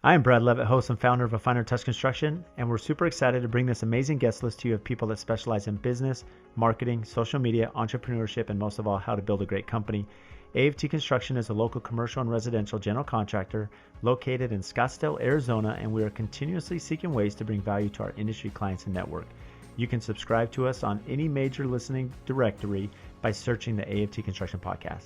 I am Brad Levitt, host and founder of A Finer Touch Construction, and we're super excited to bring this amazing guest list to you of people that specialize in business, marketing, social media, entrepreneurship, and most of all, how to build a great company. AFT Construction is a local commercial and residential general contractor located in Scottsdale, Arizona, and we are continuously seeking ways to bring value to our industry clients and network. You can subscribe to us on any major listening directory by searching the AFT Construction Podcast.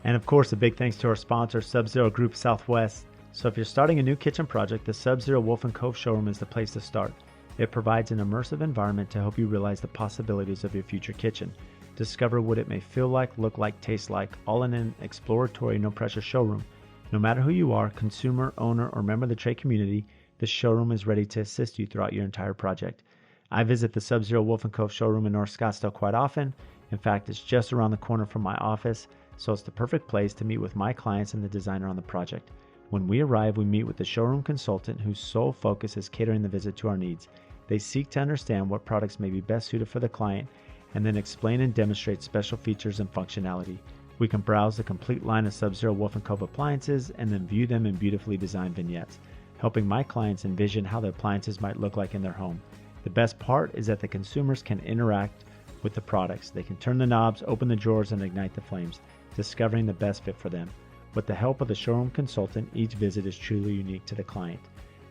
And of course, a big thanks to our sponsor, Sub-Zero Group Southwest. So if you're starting a new kitchen project, the Sub-Zero Wolf & Cove showroom is the place to start. It provides an immersive environment to help you realize the possibilities of your future kitchen. Discover what it may feel like, look like, taste like, all in an exploratory, no-pressure showroom. No matter who you are, consumer, owner, or member of the trade community, the showroom is ready to assist you throughout your entire project. I visit the Sub-Zero Wolf & Cove showroom in North Scottsdale quite often. In fact, it's just around the corner from my office, so it's the perfect place to meet with my clients and the designer on the project. When we arrive, we meet with the showroom consultant whose sole focus is catering the visit to our needs. They seek to understand what products may be best suited for the client and then explain and demonstrate special features and functionality. We can browse the complete line of Sub-Zero Wolf & Cove appliances and then view them in beautifully designed vignettes, helping my clients envision how the appliances might look like in their home. The best part is that the consumers can interact with the products. They can turn the knobs, open the drawers, and ignite the flames, discovering the best fit for them. With the help of the showroom consultant, each visit is truly unique to the client.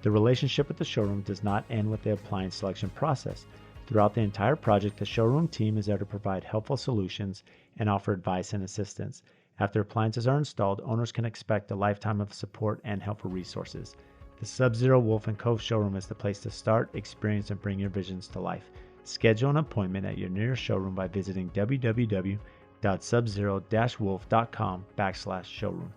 The relationship with the showroom does not end with the appliance selection process. Throughout the entire project, the showroom team is there to provide helpful solutions and offer advice and assistance. After appliances are installed, owners can expect a lifetime of support and helpful resources. The Sub-Zero Wolf & Cove showroom is the place to start, experience, and bring your visions to life. Schedule an appointment at your nearest showroom by visiting www.subzero-wolf.com/showroom.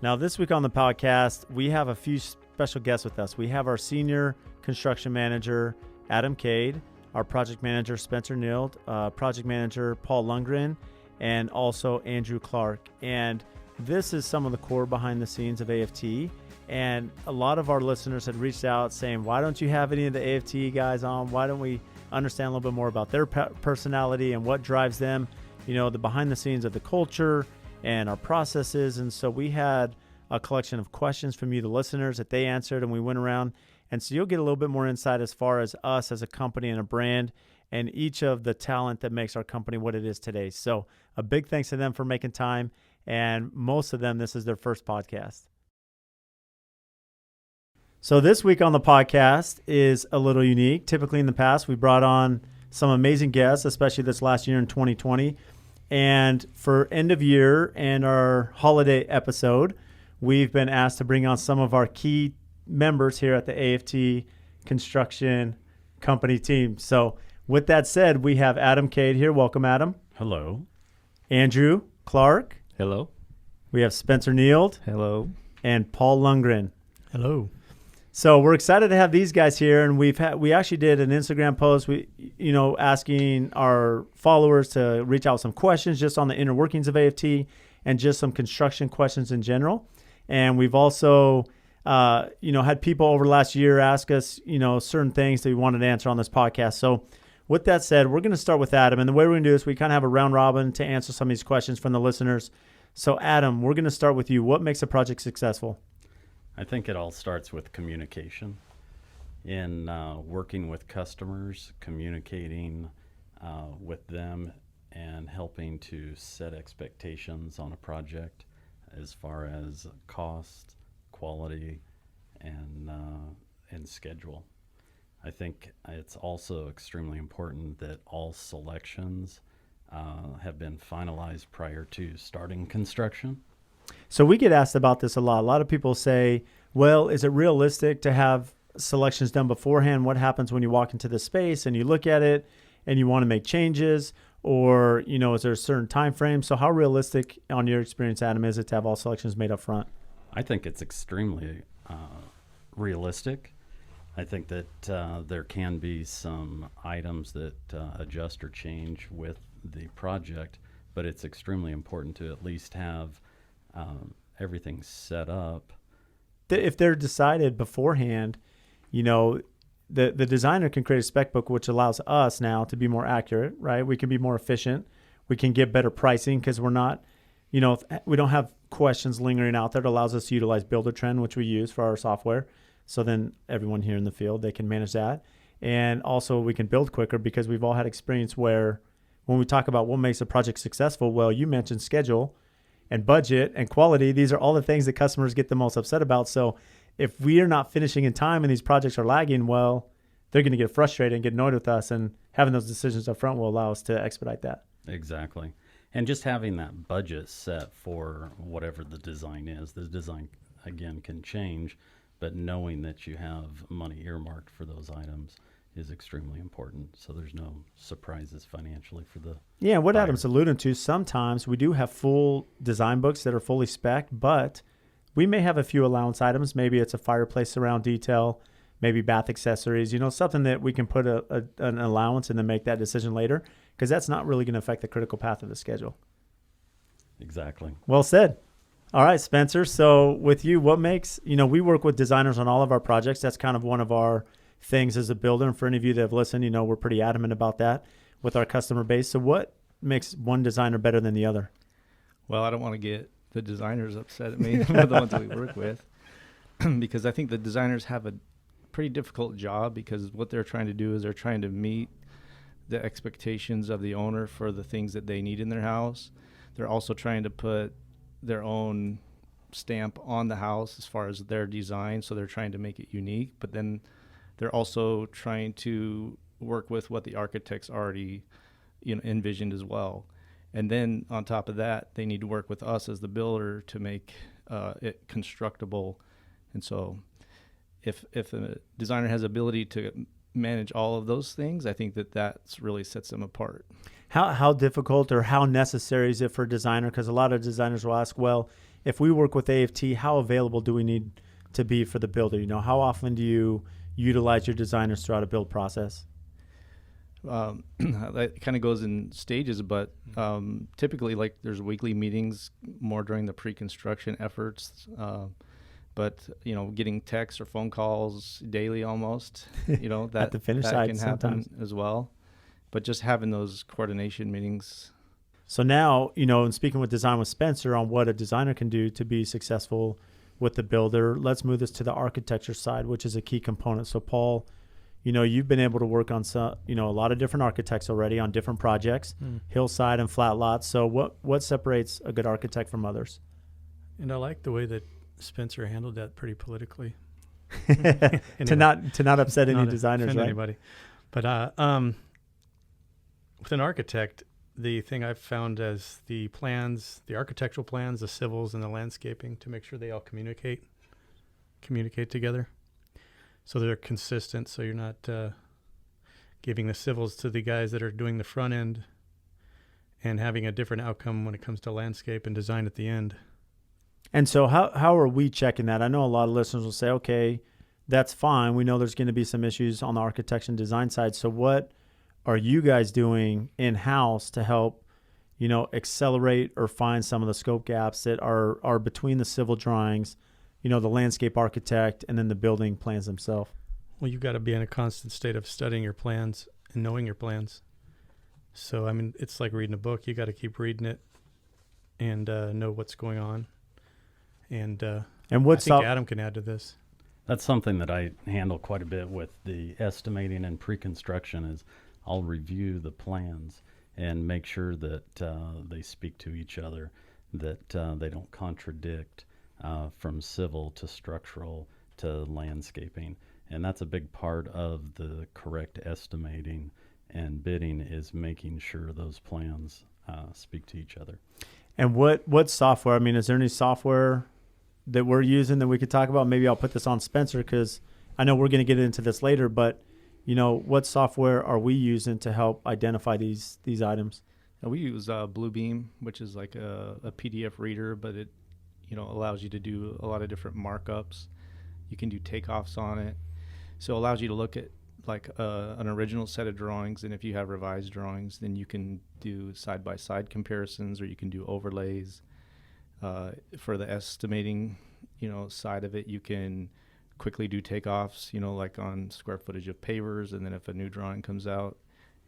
Now, this week on the podcast, we have a few special guests with us. We have our senior construction manager, Adam Cade, our project manager, Spencer Nield, project manager, Paul Lundgren, and also Andrew Clark. And this is some of the core behind the scenes of AFT. And a lot of our listeners had reached out saying, why don't you have any of the AFT guys on? Why don't we understand a little bit more about their personality and what drives them, you know, the behind the scenes of the culture and our processes. And so we had a collection of questions from you, the listeners, that they answered, and we went around. And so you'll get a little bit more insight as far as us as a company and a brand and each of the talent that makes our company what it is today. So a big thanks to them for making time. And most of them, this is their first podcast. So this week on the podcast is a little unique. Typically in the past, we brought on some amazing guests, especially this last year in 2020. And for end of year and our holiday episode, we've been asked to bring on some of our key members here at the AFT Construction Company team. So with that said, we have Adam Cade here. Welcome, Adam. Hello. We Clark. Hello. We have Spencer Nield. Hello. And Paul Lundgren. Hello. So we're excited to have these guys here, and we actually did an Instagram post, asking our followers to reach out with some questions just on the inner workings of AFT and just some construction questions in general. And we've also, had people over the last year ask us, certain things that we wanted to answer on this podcast. So with that said, we're going to start with Adam, and the way we're going to do is we kind of have a round robin to answer some of these questions from the listeners. So Adam, we're going to start with you. What makes a project successful? I think it all starts with communication. In working with customers, communicating with them, and helping to set expectations on a project as far as cost, quality, and schedule. I think it's also extremely important that all selections have been finalized prior to starting construction. So we get asked about this a lot. A lot of people say, well, is it realistic to have selections done beforehand? What happens when you walk into the space and you look at it and you want to make changes? Or, is there a certain time frame? So how realistic, on your experience, Adam, is it to have all selections made up front? I think it's extremely realistic. I think that there can be some items that adjust or change with the project, but it's extremely important to at least have everything set up. If they're decided beforehand, the designer can create a spec book, which allows us now to be more accurate, right? We can be more efficient. We can get better pricing because we're not, we don't have questions lingering out there. It allows us to utilize Builder Trend, which we use for our software. So then everyone here in the field, they can manage that. And also we can build quicker because we've all had experience where when we talk about what makes a project successful, well, you mentioned schedule and budget and quality. These are all the things that customers get the most upset about. So if we are not finishing in time and these projects are lagging, well, they're going to get frustrated and get annoyed with us. And having those decisions up front will allow us to expedite that. Exactly. And just having that budget set for whatever the design is. The design, again, can change, but knowing that you have money earmarked for those items is extremely important. So there's no surprises financially for the Yeah, what buyer. Adam's alluding to, sometimes we do have full design books that are fully spec'd, but we may have a few allowance items. Maybe it's a fireplace surround detail, maybe bath accessories, something that we can put an allowance and then make that decision later, because that's not really going to affect the critical path of the schedule. Exactly. Well said. All right, Spencer. So with you, what makes, we work with designers on all of our projects. That's kind of one of our things as a builder. And for any of you that have listened, we're pretty adamant about that with our customer base. So what makes one designer better than the other? Well, I don't want to get the designers upset at me, the ones that we work with, because I think the designers have a pretty difficult job because what they're trying to do is they're trying to meet the expectations of the owner for the things that they need in their house. They're also trying to put their own stamp on the house as far as their design, so they're trying to make it unique, but then they're also trying to work with what the architects already envisioned as well. And then on top of that, they need to work with us as the builder to make it constructible. And so if a designer has ability to manage all of those things, I think that's really sets them apart. How difficult or how necessary is it for a designer? Because a lot of designers will ask, well, if we work with AFT, how available do we need to be for the builder? How often do you utilize your designers throughout a build process? That kind of goes in stages, but typically like there's weekly meetings more during the pre-construction efforts. But getting texts or phone calls daily almost, that at the finish that side can sometimes happen as well. But just having those coordination meetings. So now, and speaking with Design with Spencer on what a designer can do to be successful with the builder, let's move this to the architecture side, which is a key component. So Paul, you've been able to work on some, a lot of different architects already on different projects, hillside and flat lots. So what separates a good architect from others? And I like the way that Spencer handled that pretty politically. Anyway, to not upset any designers, right? Anybody. But with an architect, the thing I've found as the plans, the architectural plans, the civils, and the landscaping, to make sure they all communicate together, so they're consistent. So you're not giving the civils to the guys that are doing the front end and having a different outcome when it comes to landscape and design at the end. And so how are we checking that? I know a lot of listeners will say, okay, that's fine. We know there's going to be some issues on the architecture and design side. So what are you guys doing in-house to help, accelerate or find some of the scope gaps that are between the civil drawings, the landscape architect, and then the building plans themselves? Well, you've got to be in a constant state of studying your plans and knowing your plans. So, it's like reading a book. You got to keep reading it and know what's going on. And I think Adam can add to this. That's something that I handle quite a bit with the estimating and pre-construction is I'll review the plans and make sure that they speak to each other, that they don't contradict from civil to structural to landscaping. And that's a big part of the correct estimating and bidding is making sure those plans speak to each other. And what software? Is there any software that we're using that we could talk about? Maybe I'll put this on Spencer because I know we're going to get into this later, but what software are we using to help identify these items? And we use Bluebeam, which is like a PDF reader, but it allows you to do a lot of different markups. You can do takeoffs on it, so it allows you to look at like an original set of drawings, and if you have revised drawings, then you can do side-by-side comparisons, or you can do overlays. For the estimating, side of it, you can quickly do takeoffs, like on square footage of pavers, and then if a new drawing comes out,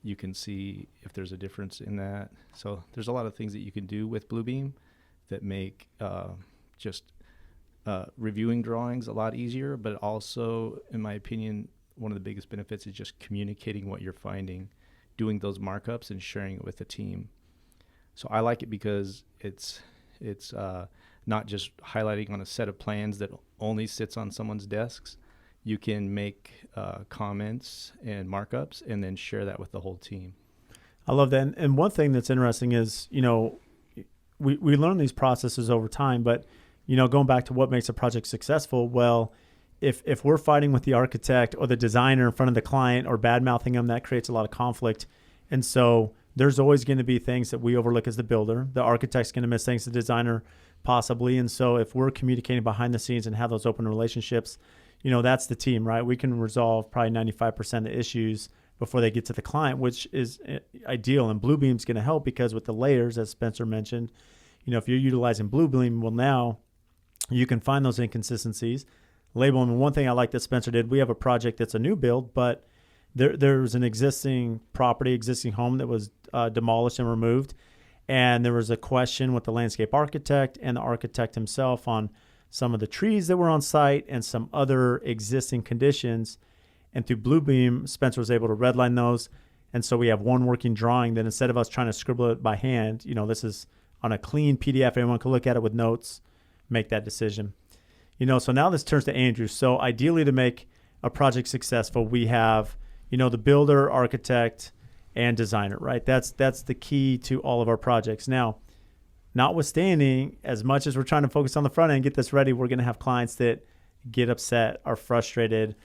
you can see if there's a difference in that. So there's a lot of things that you can do with Bluebeam that make just reviewing drawings a lot easier, but also, in my opinion, one of the biggest benefits is just communicating what you're finding, doing those markups and sharing it with the team. So I like it because it's not just highlighting on a set of plans that only sits on someone's desks. You can make comments and markups and then share that with the whole team. I love that. And one thing that's interesting is, we learn these processes over time, but, going back to what makes a project successful, well, if we're fighting with the architect or the designer in front of the client or bad-mouthing them, that creates a lot of conflict. And so there's always going to be things that we overlook as the builder. The architect's going to miss things, the designer possibly. And so if we're communicating behind the scenes and have those open relationships, that's the team, right? We can resolve probably 95% of the issues before they get to the client, which is ideal. And Bluebeam's going to help because with the layers, as Spencer mentioned, if you're utilizing Bluebeam, well, now you can find those inconsistencies, label them. And one thing I like that Spencer did, we have a project that's a new build, but there's an existing property, existing home that was demolished and removed. And there was a question with the landscape architect and the architect himself on some of the trees that were on site and some other existing conditions. And through Bluebeam, Spencer was able to redline those. And so we have one working drawing that instead of us trying to scribble it by hand, this is on a clean PDF. Anyone can look at it with notes, make that decision. So now this turns to Andrew. So ideally to make a project successful, we have, the builder, architect, and designer, right? That's the key to all of our projects. Now, notwithstanding, as much as we're trying to focus on the front end and get this ready, we're going to have clients that get upset, are frustrated,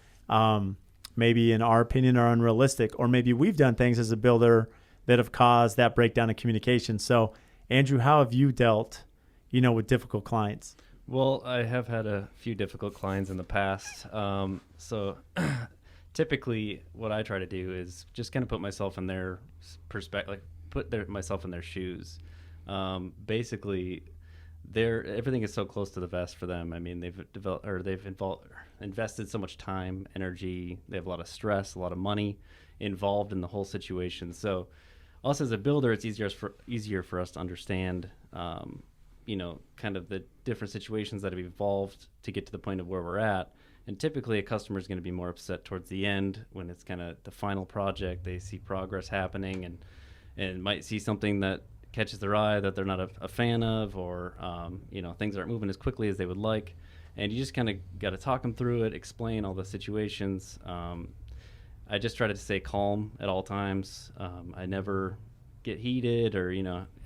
maybe in our opinion are unrealistic, or maybe we've done things as a builder that have caused that breakdown in communication. So, Andrew, how have you dealt, with difficult clients? Well, I have had a few difficult clients in the past. So typically what I try to do is just kind of put myself in their perspective, myself in their shoes. Basically, everything is so close to the vest for them. I mean, they've invested so much time, energy. They have a lot of stress, a lot of money involved in the whole situation. So us as a builder, it's easier for us to understand, kind of the different situations that have evolved to get to the point of where we're at. And typically a customer is going to be more upset towards the end when it's kind of the final project. They see progress happening and might see something that catches their eye that they're not a fan of, or things aren't moving as quickly as they would like. And you just kind of got to talk them through it, explain all the situations. I just try to stay calm at all times. I never get heated or,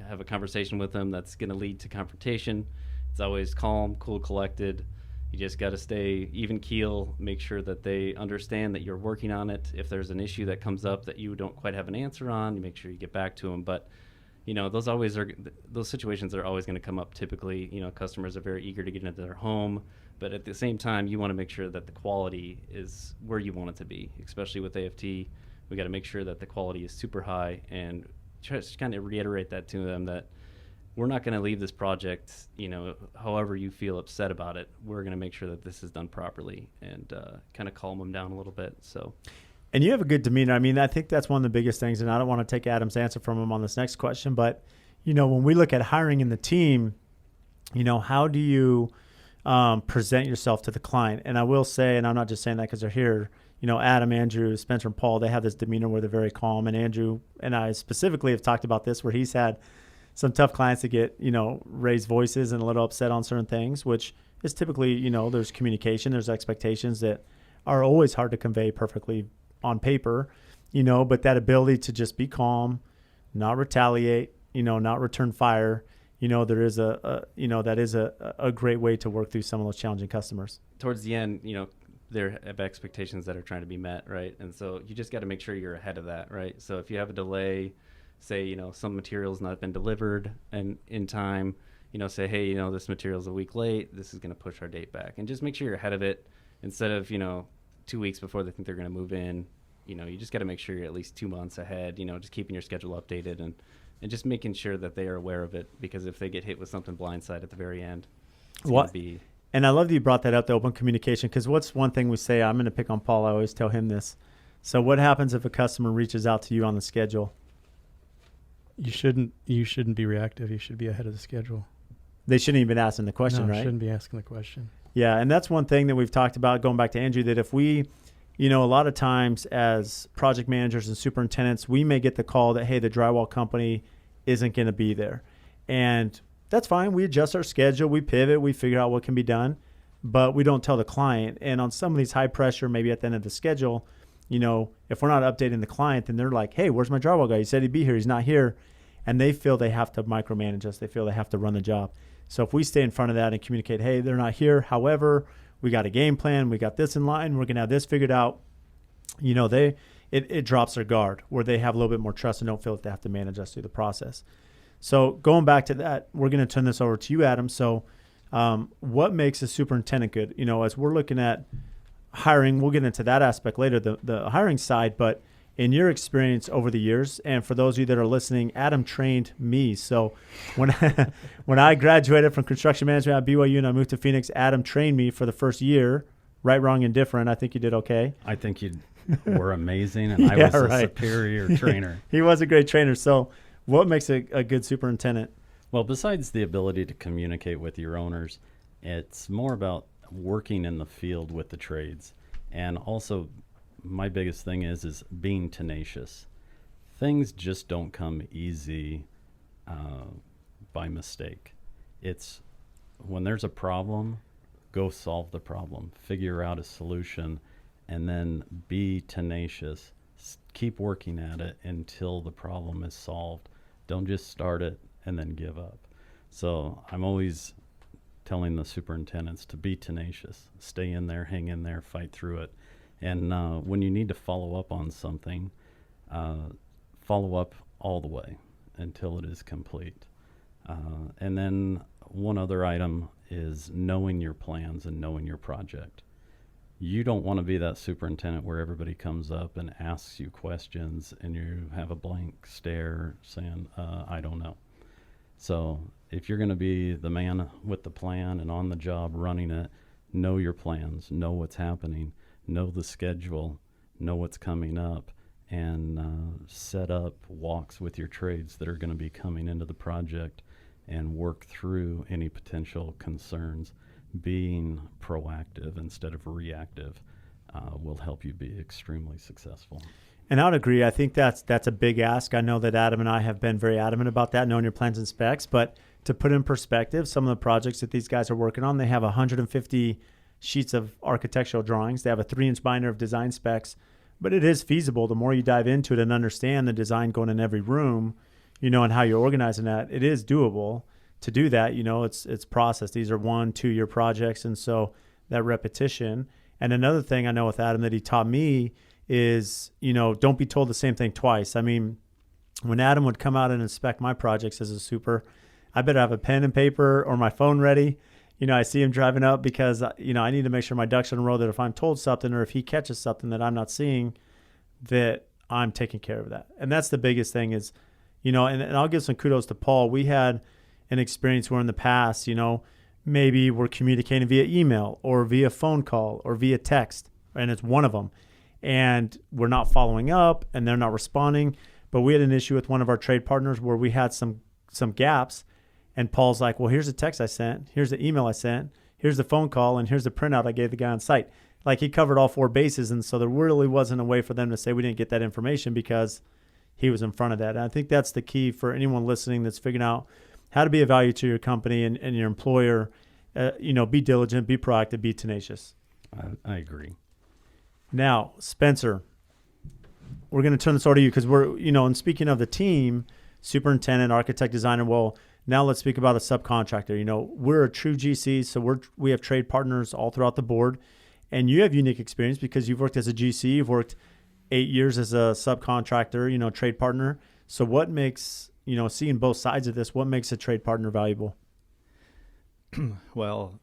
have a conversation with them that's going to lead to confrontation. It's always calm, cool, collected. You just got to stay even keel, make sure that they understand that you're working on it. If there's an issue that comes up that you don't quite have an answer on, you make sure you get back to them. But those situations are always going to come up. Typically, customers are very eager to get into their home, but at the same time, you want to make sure that the quality is where you want it to be. Especially with AFT, we got to make sure that the quality is super high, and just kind of reiterate that to them that we're not going to leave this project, however you feel upset about it. We're going to make sure that this is done properly and kind of calm them down a little bit. So. And you have a good demeanor. I mean, I think that's one of the biggest things, and I don't want to take Adam's answer from him on this next question, but, when we look at hiring in the team, how do you present yourself to the client? And I will say, and I'm not just saying that because they're here, Adam, Andrew, Spencer, and Paul, they have this demeanor where they're very calm. And Andrew and I specifically have talked about this, where he's had some tough clients that get, raised voices and a little upset on certain things, which is typically, there's communication, there's expectations that are always hard to convey perfectly on paper, but that ability to just be calm, not retaliate, not return fire, there is that is a great way to work through some of those challenging customers. Towards the end, there have expectations that are trying to be met, right? And so you just got to make sure you're ahead of that, right? So if you have a delay, say, some material's not been delivered and in time, say, hey, this material's a week late, this is going to push our date back. And just make sure you're ahead of it instead of, 2 weeks before they think they're going to move in. You just got to make sure you're at least 2 months ahead, just keeping your schedule updated and just making sure that they are aware of it, because if they get hit with something blindside at the very end, it's going to be... And I love that you brought that up, the open communication, because what's one thing we say, I'm going to pick on Paul, I always tell him this. So what happens if a customer reaches out to you on the schedule? You shouldn't be reactive. You should be ahead of the schedule. they shouldn't even be asking the question, No, right? shouldn't be asking the question. Yeah, and that's one thing that we've talked about, going back to Andrew, that if we, a lot of times as project managers and superintendents, we may get the call that, hey, the drywall company isn't going to be there. And that's fine. We adjust our schedule, we pivot, we figure out what can be done, but we don't tell the client. And on some of these high pressure, maybe at the end of the schedule, if we're not updating the client, then they're like, hey, where's my drywall guy? He said he'd be here. He's not here. And they feel they have to micromanage us. They feel they have to run the job. So if we stay in front of that and communicate, hey, they're not here. However, we got a game plan. We got this in line. We're going to have this figured out. It drops their guard where they have a little bit more trust and don't feel that they have to manage us through the process. So going back to that, we're going to turn this over to you, Adam. So what makes a superintendent good? As we're looking at hiring, we'll get into that aspect later, the hiring side, but in your experience over the years, and for those of you that are listening, Adam trained me. So when I graduated from construction management at BYU and I moved to Phoenix, Adam trained me for the first year, right, wrong, and different. I think you did okay. I think you were amazing, and I was a superior trainer. He was a great trainer. So what makes a good superintendent? Well, besides the ability to communicate with your owners, it's more about working in the field with the trades. And also, my biggest thing is being tenacious. Things just don't come easy by mistake. It's when there's a problem, go solve the problem, figure out a solution, and then be tenacious. Keep working at it until the problem is solved. Don't just start it and then give up. So I'm always telling the superintendents to be tenacious, stay in there, hang in there, fight through it. And when you need to follow up on something, follow up all the way until it is complete. And then one other item is knowing your plans and knowing your project. You don't want to be that superintendent where everybody comes up and asks you questions and you have a blank stare saying, I don't know. So if you're going to be the man with the plan and on the job running it, know your plans, know what's happening, know the schedule, know what's coming up, and set up walks with your trades that are going to be coming into the project and work through any potential concerns. Being proactive instead of reactive will help you be extremely successful. And I would agree. I think that's a big ask. I know that Adam and I have been very adamant about that, knowing your plans and specs. But to put in perspective, some of the projects that these guys are working on, they have 150 sheets of architectural drawings. They have a 3-inch binder of design specs. But it is feasible. The more you dive into it and understand the design going in every room, and how you're organizing that, it is doable to do that. It's process. These are 1-2 year projects. And so that repetition. And another thing I know with Adam that he taught me is, don't be told the same thing twice. I mean, when Adam would come out and inspect my projects as a super, I better have a pen and paper or my phone ready. I see him driving up because, I need to make sure my ducks are in a row, that if I'm told something or if he catches something that I'm not seeing, that I'm taking care of that. And that's the biggest thing is, and I'll give some kudos to Paul. We had an experience where in the past, maybe we're communicating via email or via phone call or via text, and it's one of them. And we're not following up and they're not responding. But we had an issue with one of our trade partners where we had some gaps. And Paul's like, well, here's the text I sent. Here's the email I sent. Here's the phone call. And here's the printout I gave the guy on site. Like, he covered all 4 bases. And so there really wasn't a way for them to say we didn't get that information because he was in front of that. And I think that's the key for anyone listening that's figuring out how to be of value to your company and your employer. Be diligent, be proactive, be tenacious. I agree. Now, Spencer, we're going to turn this over to you because we're, and speaking of the team, superintendent, architect, designer, well, now let's speak about a subcontractor. We're a true GC, so we have trade partners all throughout the board, and you have unique experience because you've worked as a GC, you've worked 8 years as a subcontractor, trade partner. So what makes, seeing both sides of this, what makes a trade partner valuable? Well,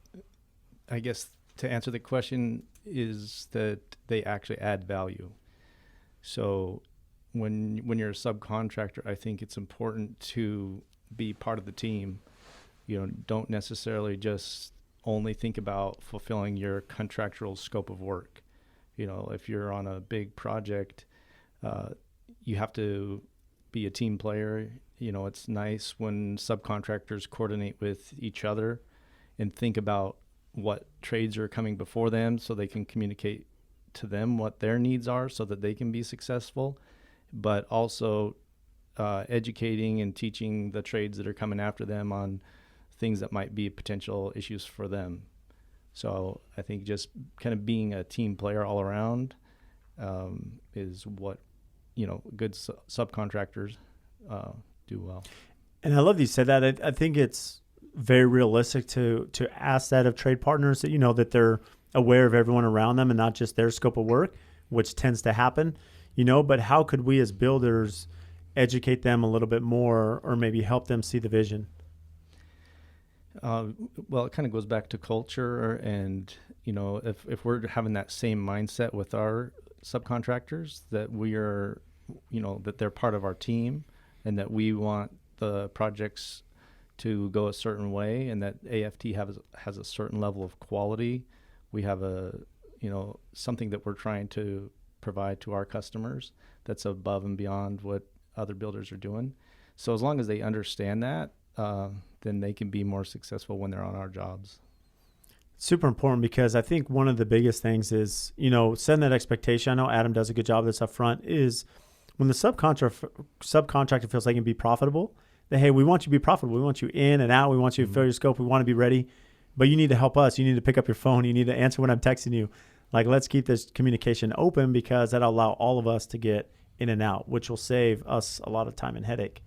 I guess to answer the question is that they actually add value. So when you're a subcontractor, I think it's important to be part of the team. Don't necessarily just only think about fulfilling your contractual scope of work. If you're on a big project, you have to be a team player. it's nice when subcontractors coordinate with each other and think about what trades are coming before them so they can communicate to them what their needs are so that they can be successful, but also educating and teaching the trades that are coming after them on things that might be potential issues for them. So I think just kind of being a team player all around is what, good subcontractors do well. And I love that you said that. I think it's very realistic to ask that of trade partners, that, that they're aware of everyone around them and not just their scope of work, which tends to happen, but how could we as builders educate them a little bit more, or maybe help them see the vision? Well, it kind of goes back to culture, and if we're having that same mindset with our subcontractors, that we are, that they're part of our team, and that we want the projects to go a certain way, and that AFT has a certain level of quality. We have something that we're trying to provide to our customers that's above and beyond what other builders are doing. So as long as they understand that, then they can be more successful when they're on our jobs. Super important, because I think one of the biggest things is, setting that expectation. I know Adam does a good job of this up front, is when the subcontractor feels they can be profitable, that, hey, we want you to be profitable. We want you in and out. We want you to fill your scope. We want to be ready, but you need to help us. You need to pick up your phone. You need to answer when I'm texting you. Like, let's keep this communication open, because that'll allow all of us to get in and out, which will save us a lot of time and headache.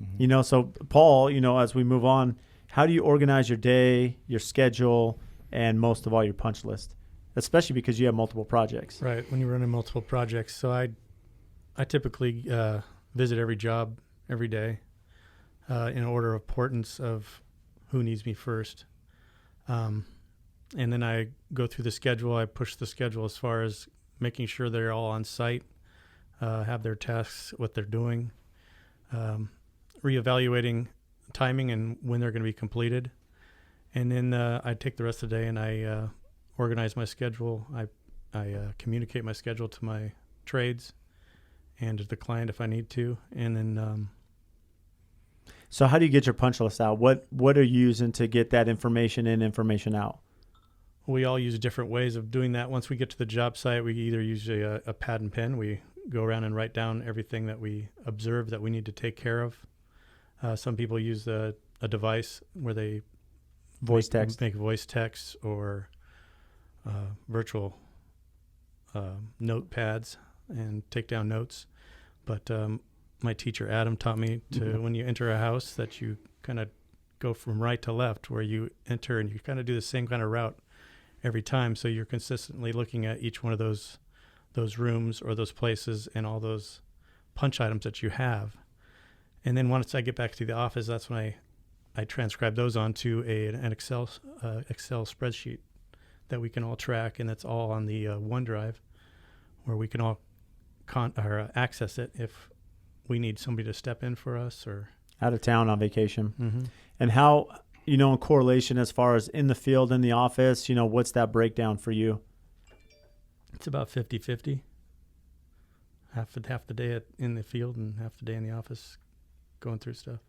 Mm-hmm. So Paul, as we move on, how do you organize your day, your schedule, and most of all your punch list, especially because you have multiple projects? Right. When you're running multiple projects. So I typically visit every job every day in order of importance of who needs me first. And then I go through the schedule. I push the schedule as far as making sure they're all on site, have their tasks, what they're doing, reevaluating timing and when they're going to be completed. And then I take the rest of the day and I organize my schedule. I communicate my schedule to my trades and to the client if I need to. And then so how do you get your punch list out? What are you using to get that information in, information out? We all use different ways of doing that. Once we get to the job site, we either use a pad and pen. We go around and write down everything that we observe that we need to take care of. Some people use a device where they make voice text or virtual notepads and take down notes. But my teacher, Adam, taught me to, when you enter a house, that you kind of go from right to left, where you enter and you kind of do the same kind of route every time. So you're consistently looking at each one of those rooms or those places and all those punch items that you have. And then once I get back to the office, that's when I transcribe those onto an Excel spreadsheet that we can all track, and that's all on the OneDrive, where we can all access it if we need somebody to step in for us or out of town on vacation. Mm-hmm. And how, in correlation as far as in the field, in the office, what's that breakdown for you? It's about 50-50. Half the day in the field and half the day in the office going through stuff.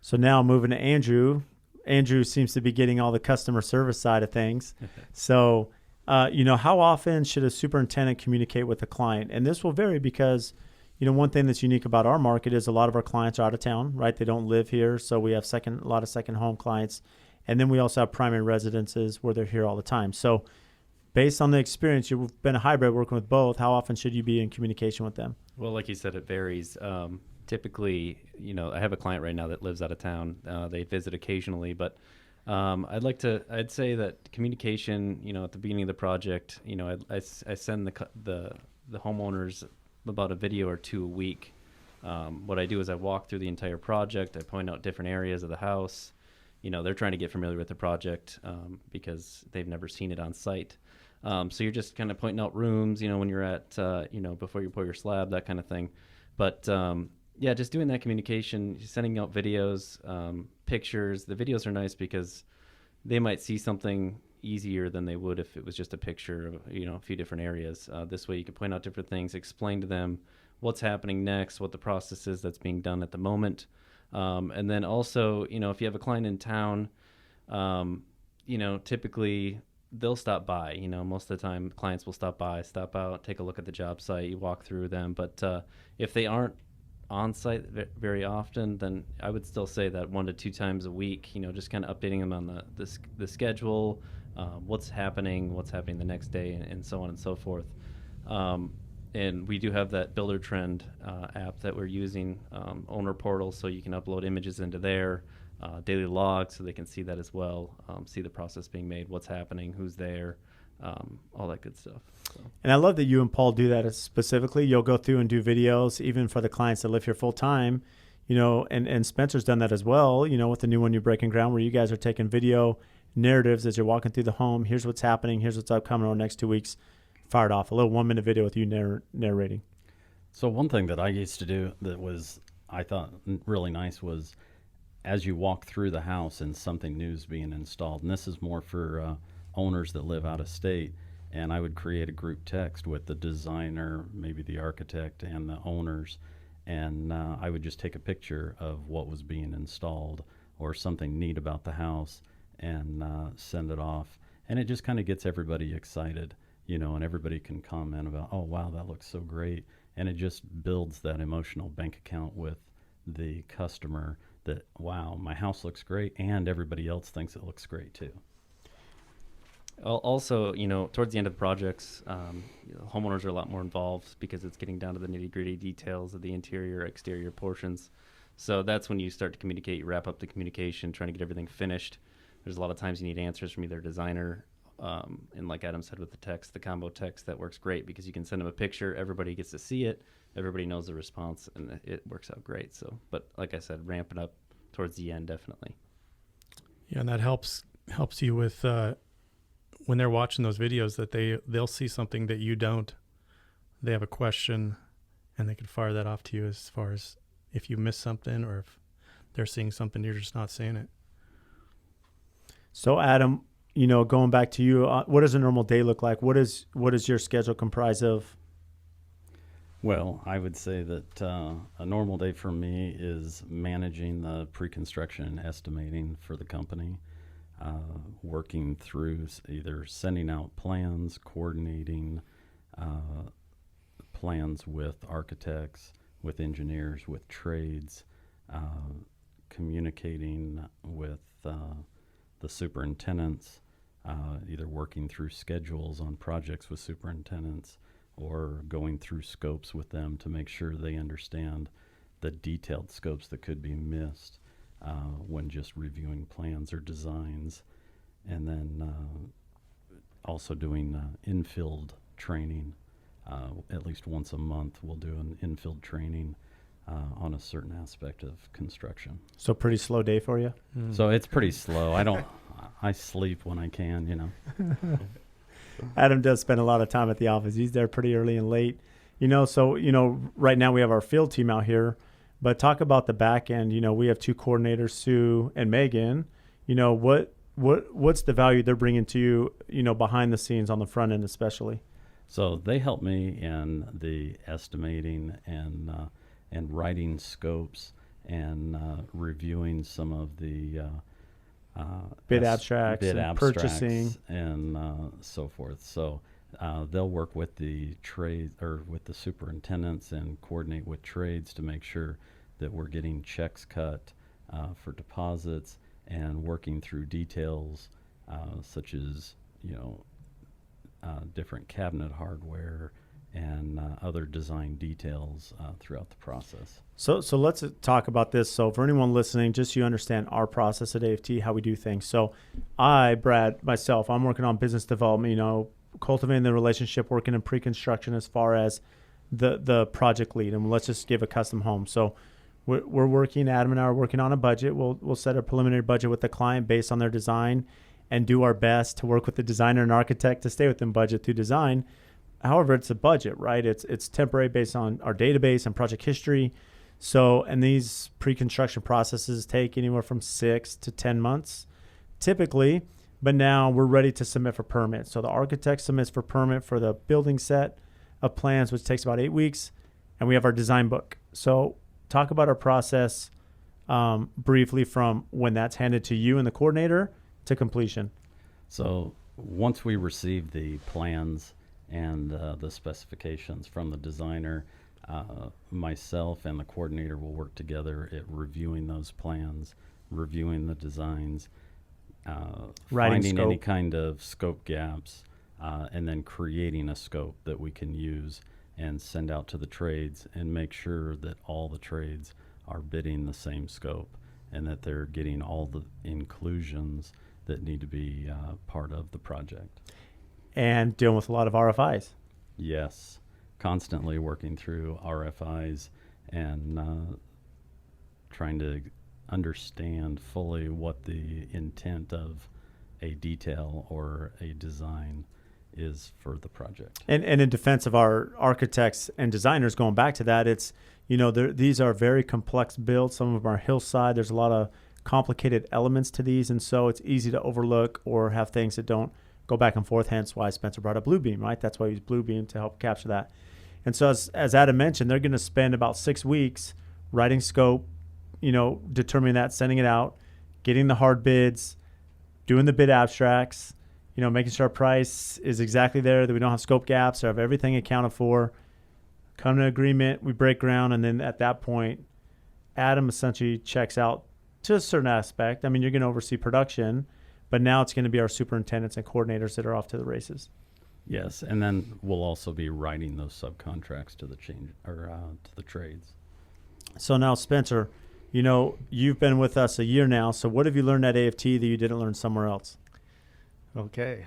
So now moving to Andrew. Andrew seems to be getting all the customer service side of things. So, how often should a superintendent communicate with a client? And this will vary because, one thing that's unique about our market is a lot of our clients are out of town, right? They don't live here. So we have a lot of second home clients. And then we also have primary residences where they're here all the time. So based on the experience, you've been a hybrid working with both. How often should you be in communication with them? Well, like you said, it varies. Typically, I have a client right now that lives out of town. They visit occasionally, but I'd say that communication, at the beginning of the project, I send the homeowners about a video or two a week. What I do is I walk through the entire project. I point out different areas of the house. They're trying to get familiar with the project because they've never seen it on site. So you're just kind of pointing out rooms, when you're at, before you pour your slab, that kind of thing. But just doing that communication, sending out videos, pictures. The videos are nice because they might see something easier than they would if it was just a picture of, a few different areas. This way you can point out different things, explain to them what's happening next, what the process is that's being done at the moment. And then also, if you have a client in town, typically they'll stop by. Most of the time clients will stop out, take a look at the job site, you walk through them. But if they aren't on site very often, then I would still say that 1 to 2 times a week, just kind of updating them on the schedule, what's happening the next day, and so on and so forth. And we do have that Builder Trend app that we're using, owner portal, so you can upload images into there, daily logs, so they can see that as well, see the process being made, what's happening, who's there, all that good stuff. So. And I love that you and Paul do that specifically. You'll go through and do videos, even for the clients that live here full time, and Spencer's done that as well, with the new one, You're Breaking Ground, where you guys are taking video narratives as you're walking through the home. Here's what's happening. Here's what's upcoming over the next 2 weeks. Fired off a little 1-minute video with you narrating. So one thing that I used to do that was, I thought, really nice was as you walk through the house and something new is being installed, and this is more for owners that live out of state, and I would create a group text with the designer, maybe the architect, and the owners, and I would just take a picture of what was being installed or something neat about the house and send it off. And it just kind of gets everybody excited, and everybody can comment about, oh, wow, that looks so great. And it just builds that emotional bank account with the customer that, wow, my house looks great, and everybody else thinks it looks great too. Also, towards the end of the projects, homeowners are a lot more involved because it's getting down to the nitty-gritty details of the interior, exterior portions. So that's when you start to communicate, you wrap up the communication, trying to get everything finished. There's a lot of times you need answers from either designer, and like Adam said with the text, the combo text, that works great because you can send them a picture, everybody gets to see it, everybody knows the response, and it works out great. So, but like I said, ramp it up towards the end, definitely. Yeah, and that helps you with when they're watching those videos, that they'll see something that you don't. They have a question, and they can fire that off to you as far as if you miss something or if they're seeing something you're just not seeing it. So Adam, going back to you, what does a normal day look like? What is your schedule comprised of? Well, I would say that a normal day for me is managing the pre-construction and estimating for the company, working through either sending out plans, coordinating plans with architects, with engineers, with trades, communicating with the superintendents, either working through schedules on projects with superintendents or going through scopes with them to make sure they understand the detailed scopes that could be missed when just reviewing plans or designs. And then also doing in-field training. At least once a month we'll do an in-field training on a certain aspect of construction. So pretty slow day for you? Mm. So it's pretty slow. I sleep when I can, Adam does spend a lot of time at the office. He's there pretty early and late. So right now we have our field team out here, but talk about the back end. We have 2 coordinators, Sue and Megan. What's the value they're bringing to you, behind the scenes on the front end especially? So they help me in the estimating and writing scopes and reviewing some of the bid abstracts, purchasing, and so forth. So they'll work with the trade or with the superintendents and coordinate with trades to make sure that we're getting checks cut for deposits and working through details such as different cabinet hardware and other design details throughout the process. So let's talk about this. So for anyone listening, just so you understand our process at AFT, how we do things. So Brad, myself, I'm working on business development, cultivating the relationship, working in pre-construction as far as the project lead. And let's just give a custom home. So we're working, Adam and I are working on a budget. We'll set a preliminary budget with the client based on their design and do our best to work with the designer and architect to stay within budget through design. However, it's a budget, right? It's temporary based on our database and project history. So, and these pre-construction processes take anywhere from 6 to 10 months typically, but now we're ready to submit for permit. So the architect submits for permit for the building set of plans, which takes about 8 weeks. and we have our design book. So talk about our process briefly from when that's handed to you and the coordinator to completion. So once we receive the plans and the specifications from the designer, myself and the coordinator will work together at reviewing those plans, reviewing the designs, finding any kind of scope gaps, and then creating a scope that we can use and send out to the trades and make sure that all the trades are bidding the same scope and that they're getting all the inclusions that need to be part of the project. And dealing with a lot of RFIs. Yes, constantly working through RFIs and trying to understand fully what the intent of a detail or a design is for the project. And in defense of our architects and designers, going back to that, it's, these are very complex builds. Some of them are hillside. There's a lot of complicated elements to these, and so it's easy to overlook or have things that don't go back and forth, hence why Spencer brought up Bluebeam, right? That's why we use Bluebeam to help capture that. And so as Adam mentioned, they're going to spend about 6 weeks writing scope, determining that, sending it out, getting the hard bids, doing the bid abstracts, making sure our price is exactly there, that we don't have scope gaps or have everything accounted for, come to an agreement, we break ground, and then at that point, Adam essentially checks out to a certain aspect. I mean, you're going to oversee production, but now it's going to be our superintendents and coordinators that are off to the races. Yes, and then we'll also be writing those subcontracts to the to the trades. So now, Spencer, you've been with us a year now. So what have you learned at AFT that you didn't learn somewhere else? Okay.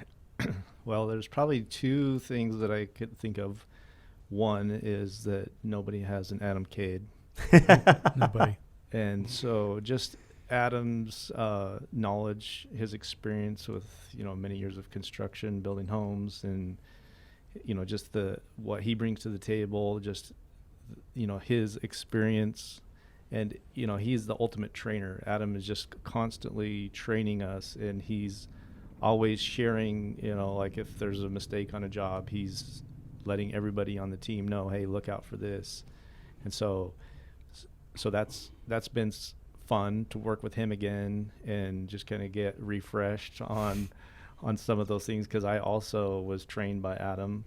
Well, there's probably 2 things that I could think of. One is that nobody has an Adam Cade. Nobody. And so just Adam's knowledge, his experience with, many years of construction, building homes, and, just what he brings to the table, just, his experience. And, he's the ultimate trainer. Adam is just constantly training us, and he's always sharing, like if there's a mistake on a job, he's letting everybody on the team know, hey, look out for this. And so that's been fun to work with him again and just kind of get refreshed on some of those things, because I also was trained by Adam,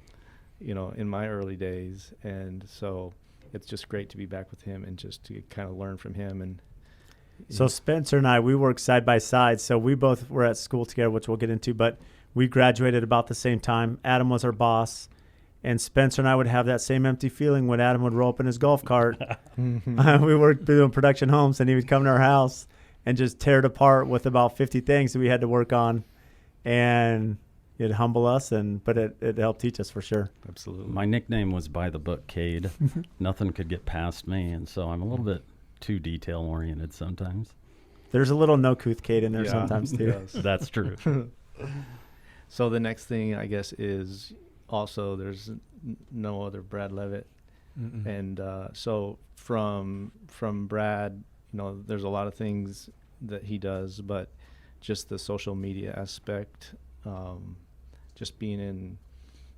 in my early days. And so it's just great to be back with him and just to kind of learn from him. And so Spencer and I, we work side by side. So we both were at school together, which we'll get into, but we graduated about the same time. Adam was our boss, and Spencer and I would have that same empty feeling when Adam would roll up in his golf cart. We worked doing production homes, and he would come to our house and just tear it apart with about 50 things that we had to work on. And it'd humble us, but it helped teach us for sure. Absolutely. My nickname was by the book Cade. Nothing could get past me, and so I'm a little bit too detail-oriented sometimes. There's a little no-couth Cade in there sometimes, too. Yes. That's true. So the next thing, I guess, is also there's no other Brad Levitt. Mm-mm. And so from Brad, there's a lot of things that he does, but just the social media aspect, just being in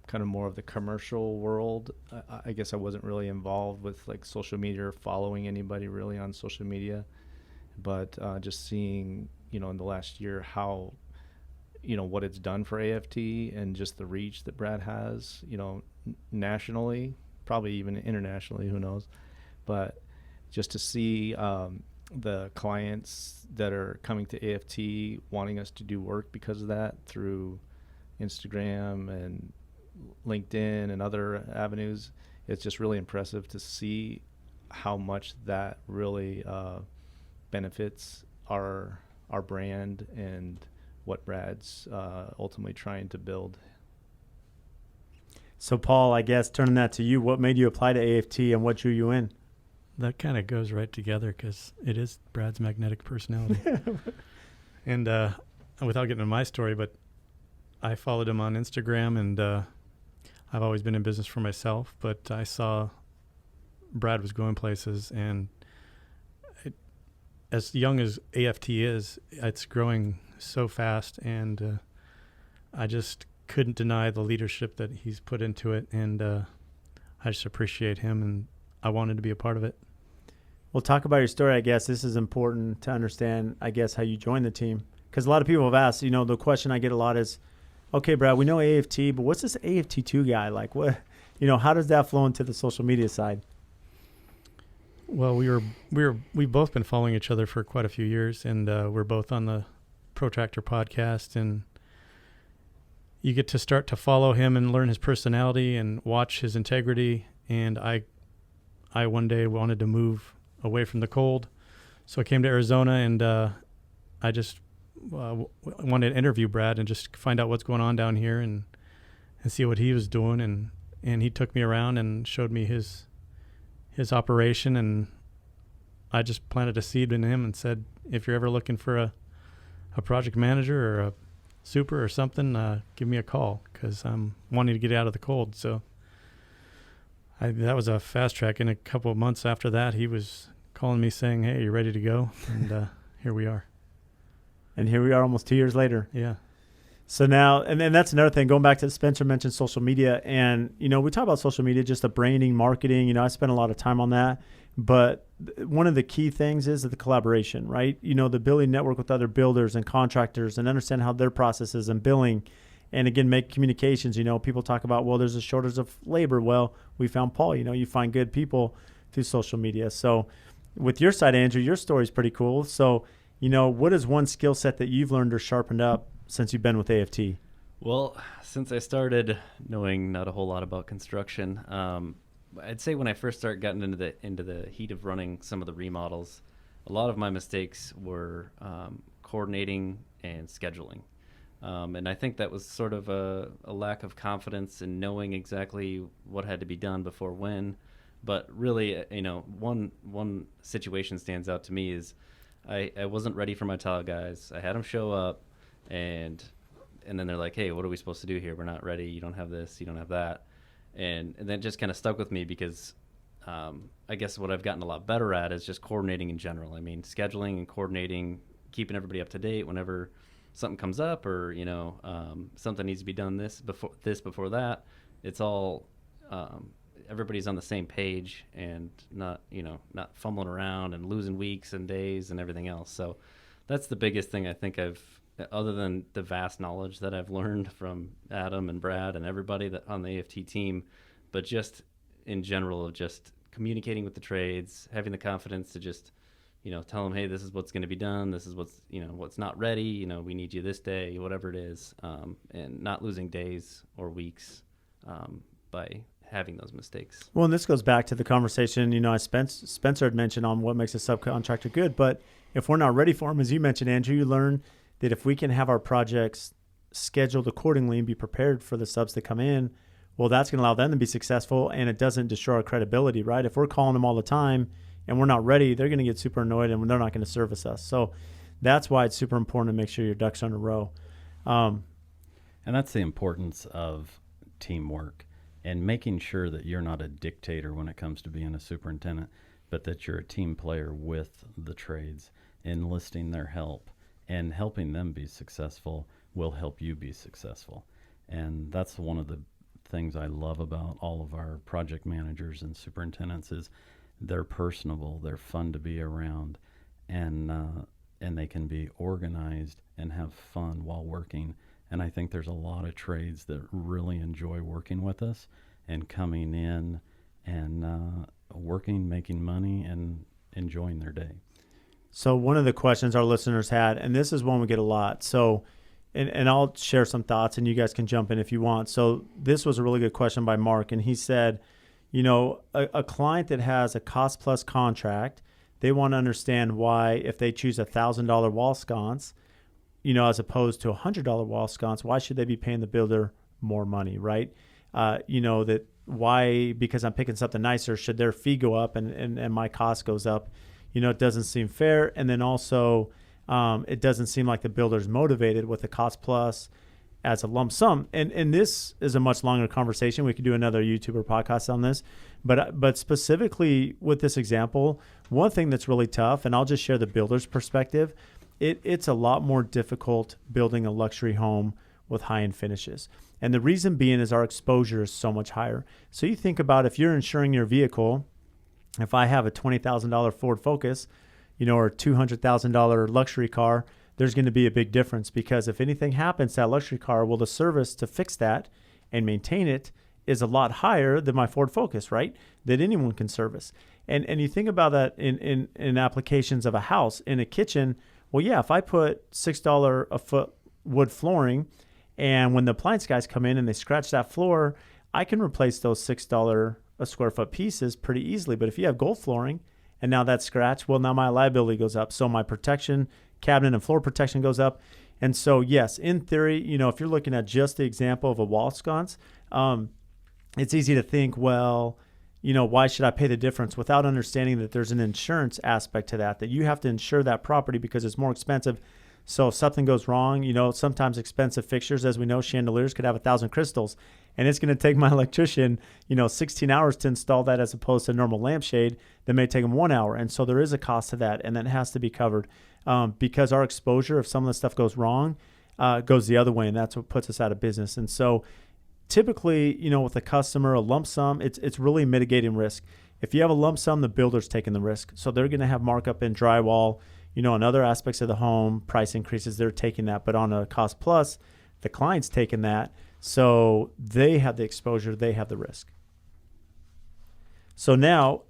kind of more of the commercial world. I guess I wasn't really involved with like social media or following anybody really on social media, but just seeing, in the last year how, what it's done for AFT and just the reach that Brad has, nationally, probably even internationally, who knows, but just to see the clients that are coming to AFT wanting us to do work because of that through Instagram and LinkedIn and other avenues, it's just really impressive to see how much that really benefits our brand and what Brad's ultimately trying to build. So Paul, I guess turning that to you, what made you apply to AFT and what drew you in? That kind of goes right together because it is Brad's magnetic personality. And without getting into my story, but I followed him on Instagram, and I've always been in business for myself, but I saw Brad was going places, and as young as AFT is, it's growing so fast, and I just couldn't deny the leadership that he's put into it, and I just appreciate him, and I wanted to be a part of it. Well, talk about your story. I guess this is important to understand, I guess, how you joined the team. Because a lot of people have asked, the question I get a lot is, okay, Brad, we know AFT, but what's this AFT2 guy? Like, what, how does that flow into the social media side? Well, we've both been following each other for quite a few years, and we're both on the Protractor podcast, and you get to start to follow him and learn his personality and watch his integrity. And I one day wanted to move away from the cold, so I came to Arizona, and I just wanted to interview Brad and just find out what's going on down here and see what he was doing. And he took me around and showed me his operation, and I just planted a seed in him and said, if you're ever looking for a project manager or a super or something, give me a call, because I'm wanting to get out of the cold. So that was a fast track. In a couple of months after that, he was calling me saying, hey, you ready to go? And here we are. And here we are almost 2 years later. Yeah. So now, and then that's another thing, going back to Spencer mentioned social media, and, we talk about social media, just the branding, marketing, I spent a lot of time on that. But one of the key things is the collaboration, right? The ability to network with other builders and contractors and understand how their processes and billing, and again, make communications. People talk about, well, there's a shortage of labor. Well, we found Paul. You find good people through social media. So with your side, Andrew, your story is pretty cool. So, what is one skill set that you've learned or sharpened up since you've been with AFT? Well, since I started knowing not a whole lot about construction, I'd say when I first started getting into the heat of running some of the remodels, a lot of my mistakes were coordinating and scheduling. And I think that was sort of a lack of confidence in knowing exactly what had to be done before when. But really, one situation stands out to me is I wasn't ready for my tile guys. I had them show up, and then they're like, hey, what are we supposed to do here? We're not ready. You don't have this. You don't have that. And that just kind of stuck with me, because I guess what I've gotten a lot better at is just coordinating in general. I mean, scheduling and coordinating, keeping everybody up to date whenever something comes up, or something needs to be done before that. It's all everybody's on the same page, and not fumbling around and losing weeks and days and everything else. So that's the biggest thing I think other than the vast knowledge that I've learned from Adam and Brad and everybody that on the AFT team, but just in general of just communicating with the trades, having the confidence to just, tell them, hey, this is what's going to be done. This is what's not ready. We need you this day, whatever it is, and not losing days or weeks by having those mistakes. Well, and this goes back to the conversation, Spencer had mentioned on what makes a subcontractor good, but if we're not ready for them, as you mentioned, Andrew, you learn that if we can have our projects scheduled accordingly and be prepared for the subs that come in, well, that's going to allow them to be successful, and it doesn't destroy our credibility, right? If we're calling them all the time and we're not ready, they're going to get super annoyed, and they're not going to service us. So that's why it's super important to make sure your ducks are in a row. And that's the importance of teamwork and making sure that you're not a dictator when it comes to being a superintendent, but that you're a team player with the trades, enlisting their help, and helping them be successful will help you be successful. And that's one of the things I love about all of our project managers and superintendents is they're personable, they're fun to be around, and they can be organized and have fun while working. And I think there's a lot of trades that really enjoy working with us and coming in and working, making money, and enjoying their day. So one of the questions our listeners had, and this is one we get a lot, so and I'll share some thoughts, and you guys can jump in if you want. So this was a really good question by Mark, and he said, a client that has a cost-plus contract, they want to understand why if they choose a $1,000 wall sconce, as opposed to a $100 wall sconce, why should they be paying the builder more money, right? That why, because I'm picking something nicer, should their fee go up and my cost goes up? It doesn't seem fair. And then also, it doesn't seem like the builder's motivated with the cost plus as a lump sum. And this is a much longer conversation. We could do another YouTube or podcast on this. But specifically with this example, one thing that's really tough, and I'll just share the builder's perspective, it's a lot more difficult building a luxury home with high-end finishes. And the reason being is our exposure is so much higher. So you think about if you're insuring your vehicle If I have a $20,000 Ford Focus, or $200,000 luxury car, there's going to be a big difference, because if anything happens to that luxury car, well, the service to fix that and maintain it is a lot higher than my Ford Focus, right? That anyone can service. And you think about that in applications of a house, in a kitchen. Well, yeah, if I put $6 a foot wood flooring, and when the appliance guys come in and they scratch that floor, I can replace those $6 a square foot pieces pretty easily. But if you have gold flooring and now that's scratched, well, now my liability goes up. So my protection, cabinet and floor protection goes up. And so, yes, in theory, if you're looking at just the example of a wall sconce, it's easy to think, well, why should I pay the difference, without understanding that there's an insurance aspect to that you have to insure that property because it's more expensive. So if something goes wrong, sometimes expensive fixtures, as we know, chandeliers could have 1,000 crystals, and it's going to take my electrician, 16 hours to install that, as opposed to a normal lampshade that may take them 1 hour. And so there is a cost to that, and that has to be covered, because our exposure, if some of the stuff goes wrong, goes the other way, and that's what puts us out of business. And so typically, with a customer, a lump sum, it's really mitigating risk. If you have a lump sum, the builder's taking the risk. So they're going to have markup in drywall, on other aspects of the home, price increases, they're taking that. But on a cost plus, the client's taking that. So they have the exposure, they have the risk. So now,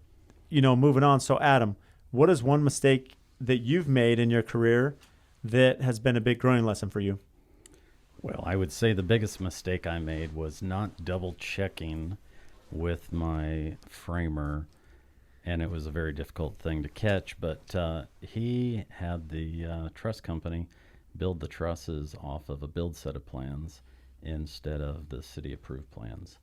moving on. So Adam, what is one mistake that you've made in your career that has been a big growing lesson for you? Well, I would say the biggest mistake I made was not double checking with my framer, and it was a very difficult thing to catch, but he had the truss company build the trusses off of a build set of plans instead of the city approved plans.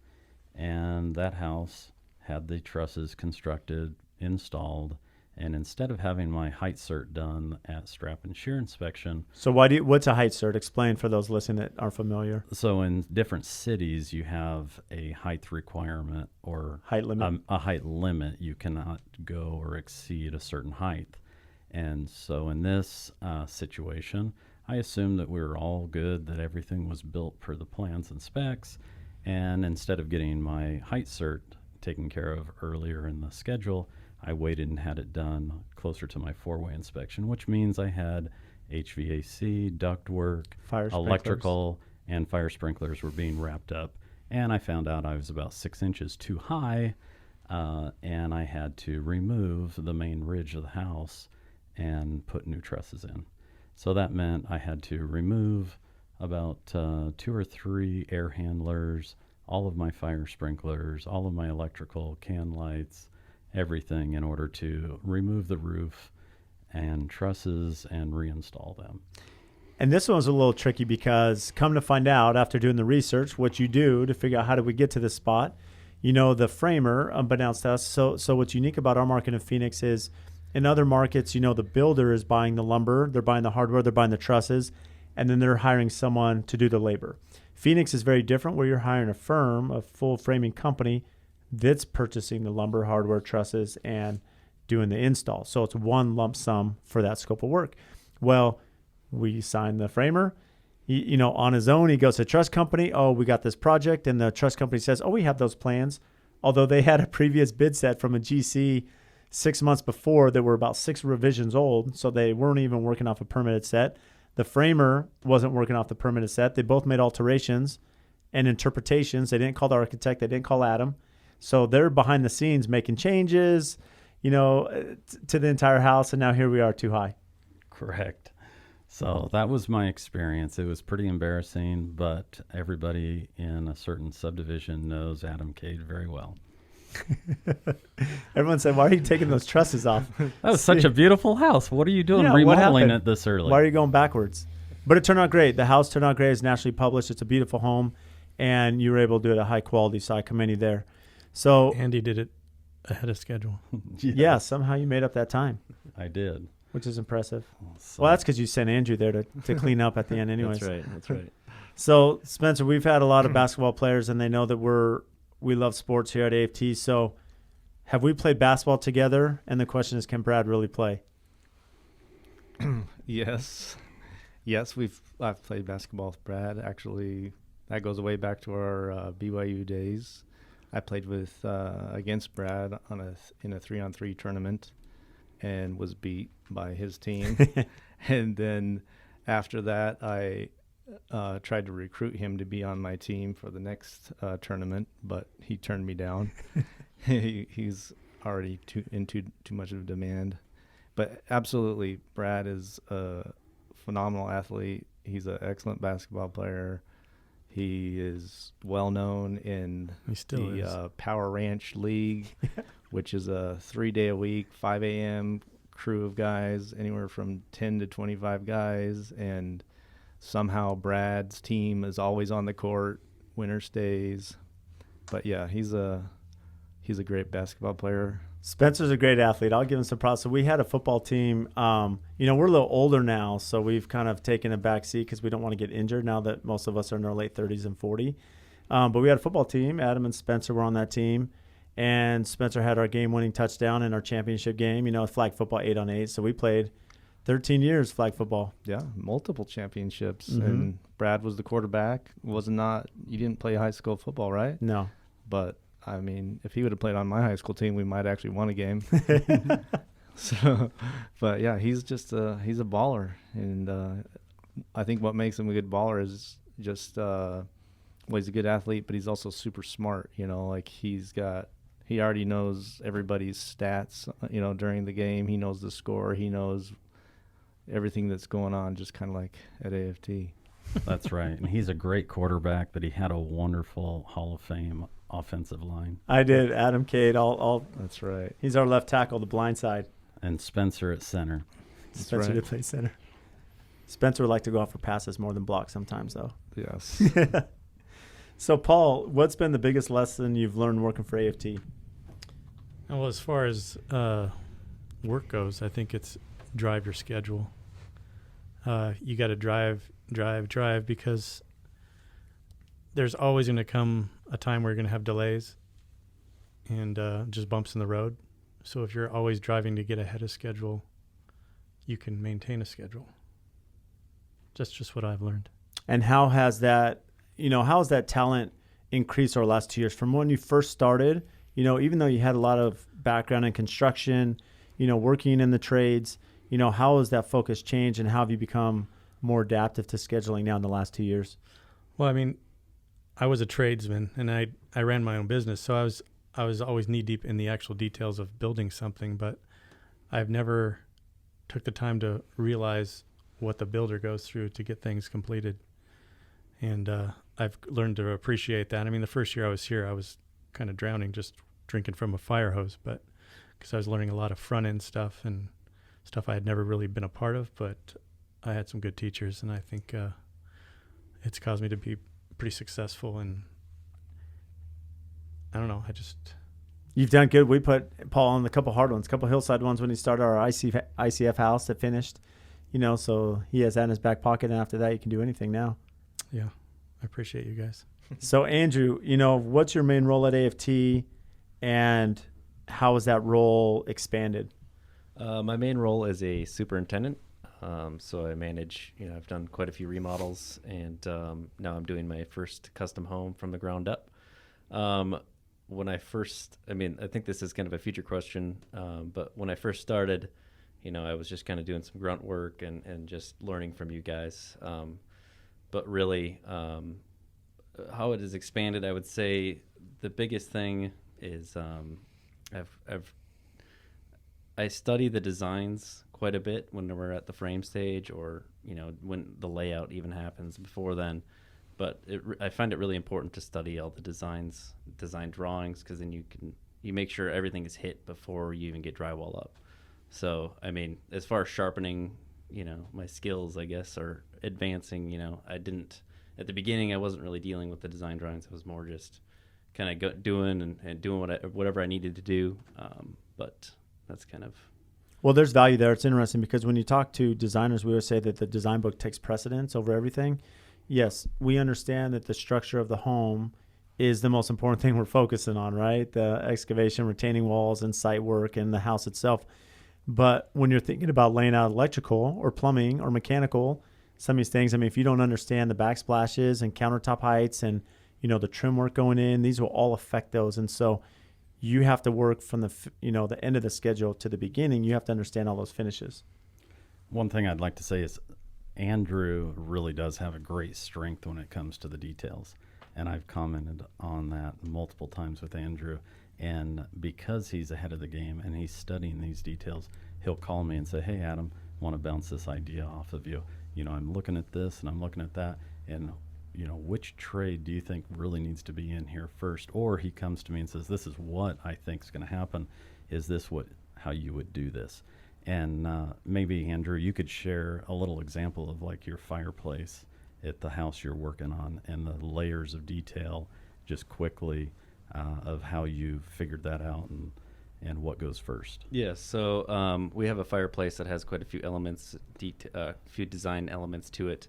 And that house had the trusses constructed, installed, and instead of having my height cert done at strap and shear inspection. So what's a height cert? Explain for those listening that aren't familiar. So in different cities, you have a height requirement or height limit. A height limit. You cannot go or exceed a certain height. And so in this situation, I assumed that we were all good, that everything was built per the plans and specs. And instead of getting my height cert taken care of earlier in the schedule, I waited and had it done closer to my four-way inspection, which means I had HVAC, ductwork, electrical, and fire sprinklers were being wrapped up. And I found out I was about 6 inches too high, and I had to remove the main ridge of the house and put new trusses in. So that meant I had to remove about 2 or 3 air handlers, all of my fire sprinklers, all of my electrical, can lights, everything, in order to remove the roof and trusses and reinstall them. And this one was a little tricky because, come to find out after doing the research, what you do to figure out how did we get to this spot, the framer, unbeknownst to us. So what's unique about our market in Phoenix is, in other markets, the builder is buying the lumber, they're buying the hardware, they're buying the trusses, and then they're hiring someone to do the labor. Phoenix is very different, where you're hiring a firm, a full framing company, that's purchasing the lumber, hardware, trusses, and doing the install. So it's one lump sum for that scope of work. Well, we signed the framer. He, on his own, he goes to the truss company. Oh, we got this project. And the truss company says, oh, we have those plans. Although they had a previous bid set from a GC 6 months before that were about 6 revisions old. So they weren't even working off a permitted set. The framer wasn't working off the permitted set. They both made alterations and interpretations. They didn't call the architect. They didn't call Adam. So they're behind the scenes making changes, to the entire house. And now here we are too high. Correct. So that was my experience. It was pretty embarrassing, but everybody in a certain subdivision knows Adam Cade very well. Everyone said, why are you taking those trusses off? That was such a beautiful house. What are you doing remodeling it this early? Why are you going backwards? But it turned out great. The house turned out great. It's nationally published. It's a beautiful home. And you were able to do it at high quality. So I commend you there. So Andy did it ahead of schedule. Yeah, somehow you made up that time. I did. Which is impressive. Well, that's because you sent Andrew there to clean up at the end anyways. That's right. So, Spencer, we've had a lot of basketball players, and they know that we love sports here at AFT. So have we played basketball together? And the question is, can Brad really play? Yes, I've played basketball with Brad. Actually, that goes way back to our BYU days. I played with against Brad in a 3-on-3 tournament and was beat by his team. And then after that, I tried to recruit him to be on my team for the next tournament, but he turned me down. He's already too much of a demand. But absolutely, Brad is a phenomenal athlete. He's an excellent basketball player. He is well known in the Power Ranch League, which is a 3-day-a-week, 5 a.m. crew of guys, anywhere from 10 to 25 guys, and somehow Brad's team is always on the court, winner stays. But yeah, he's a great basketball player. Spencer's a great athlete. I'll give him some props. So we had a football team. We're a little older now, so we've kind of taken a back seat because we don't want to get injured now that most of us are in our late 30s and 40. But we had a football team. Adam and Spencer were on that team, and Spencer had our game-winning touchdown in our championship game. Flag football 8-on-8. So we played 13 years flag football. Yeah, multiple championships. Mm-hmm. And Brad was the quarterback. You didn't play high school football, right? No. But I mean, if he would have played on my high school team, we might actually won a game. So, but yeah, he's a baller, and I think what makes him a good baller is just he's a good athlete, but he's also super smart. Like he already knows everybody's stats. During the game, he knows the score, he knows everything that's going on, just kind of like at AFT. That's right, and he's a great quarterback, but he had a wonderful Hall of Fame offensive line. I did. Adam Cade. That's right. He's our left tackle, the blind side. And Spencer at center. Spencer did play center. Spencer would like to go out for passes more than blocks sometimes, though. Yes. So, Paul, what's been the biggest lesson you've learned working for AFT? Well, as far as work goes, I think it's drive your schedule. You got to drive, because there's always going to come a time where you're going to have delays and just bumps in the road. So if you're always driving to get ahead of schedule, you can maintain a schedule. That's just what I've learned. And how has that talent increased over the last 2 years? From when you first started, even though you had a lot of background in construction, working in the trades, how has that focus changed, and how have you become more adaptive to scheduling now in the last 2 years? Well, I mean, I was a tradesman, and I ran my own business, so I was always knee-deep in the actual details of building something, but I've never took the time to realize what the builder goes through to get things completed. And I've learned to appreciate that. I mean, the first year I was here, I was kind of drowning, just drinking from a fire hose, but because I was learning a lot of front-end stuff and stuff I had never really been a part of, but I had some good teachers, and I think it's caused me to be pretty successful. And I don't know, You've done good. We put Paul on a couple hard ones, a couple hillside ones when he started our ICF house that finished, so he has that in his back pocket, and after that you can do anything now. Yeah, I appreciate you guys. So Andrew, what's your main role at AFT, and how has that role expanded? My main role is a superintendent. So I manage, I've done quite a few remodels, and now I'm doing my first custom home from the ground up. When I think this is kind of a future question, but when I first started, I was just kind of doing some grunt work and just learning from you guys. But really, how it has expanded, I would say the biggest thing is I study the designs quite a bit when we're at the frame stage, or when the layout even happens before then. But I find it really important to study all the design drawings, because then you make sure everything is hit before you even get drywall up. So I mean, as far as sharpening, my skills, I guess, or advancing, I didn't at the beginning. I wasn't really dealing with the design drawings. It was more just kind of doing whatever I needed to do. But that's kind of. Well, there's value there. It's interesting because when you talk to designers, we always say that the design book takes precedence over everything. Yes, we understand that the structure of the home is the most important thing we're focusing on, right? The excavation, retaining walls, and site work, and the house itself. But when you're thinking about laying out electrical or plumbing or mechanical, some of these things, I mean, if you don't understand the backsplashes and countertop heights and, the trim work going in. These will all affect those. And so you have to work from the end of the schedule to the beginning. You have to understand all those finishes. One thing I'd like to say is Andrew really does have a great strength when it comes to the details. And I've commented on that multiple times with Andrew. And because he's ahead of the game and he's studying these details, he'll call me and say, hey, Adam, I want to bounce this idea off of you. I'm looking at this and I'm looking at that. And which trade do you think really needs to be in here first? Or he comes to me and says, this is what I think is going to happen. Is this how you would do this? And maybe, Andrew, you could share a little example of like your fireplace at the house you're working on and the layers of detail just quickly of how you figured that out and what goes first. Yeah, so we have a fireplace that has quite a few elements, few design elements to it.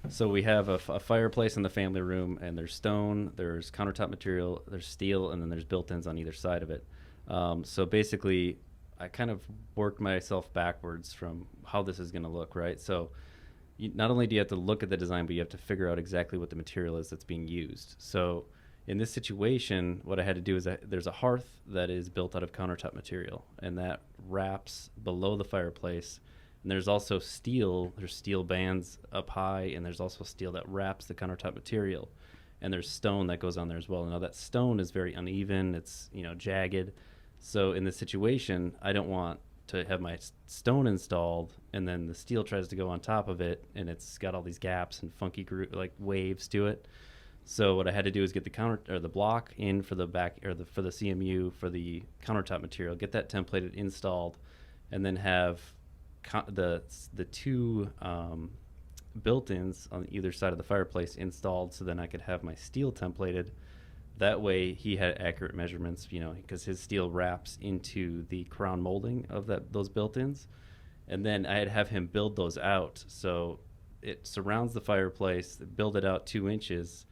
So we have a fireplace in the family room, and there's stone, there's countertop material, there's steel, and then there's built-ins on either side of it. So basically, I kind of worked myself backwards from how this is going to look, right? So not only do you have to look at the design, but you have to figure out exactly what the material is that's being used. So in this situation, what I had to do is there's a hearth that is built out of countertop material, and that wraps below the fireplace. And there's also steel. There's steel bands up high, and there's also steel that wraps the countertop material. And there's stone that goes on there as well. Now that stone is very uneven. It's jagged. So in this situation, I don't want to have my stone installed, and then the steel tries to go on top of it, and it's got all these gaps and funky like waves to it. So what I had to do is get the block in for the back for the CMU for the countertop material, get that templated installed, and then have the two built-ins on either side of the fireplace installed, so then I could have my steel templated. That way he had accurate measurements, because his steel wraps into the crown molding of those built-ins. And then I'd have him build those out. So it surrounds the fireplace, build it out 2 inches,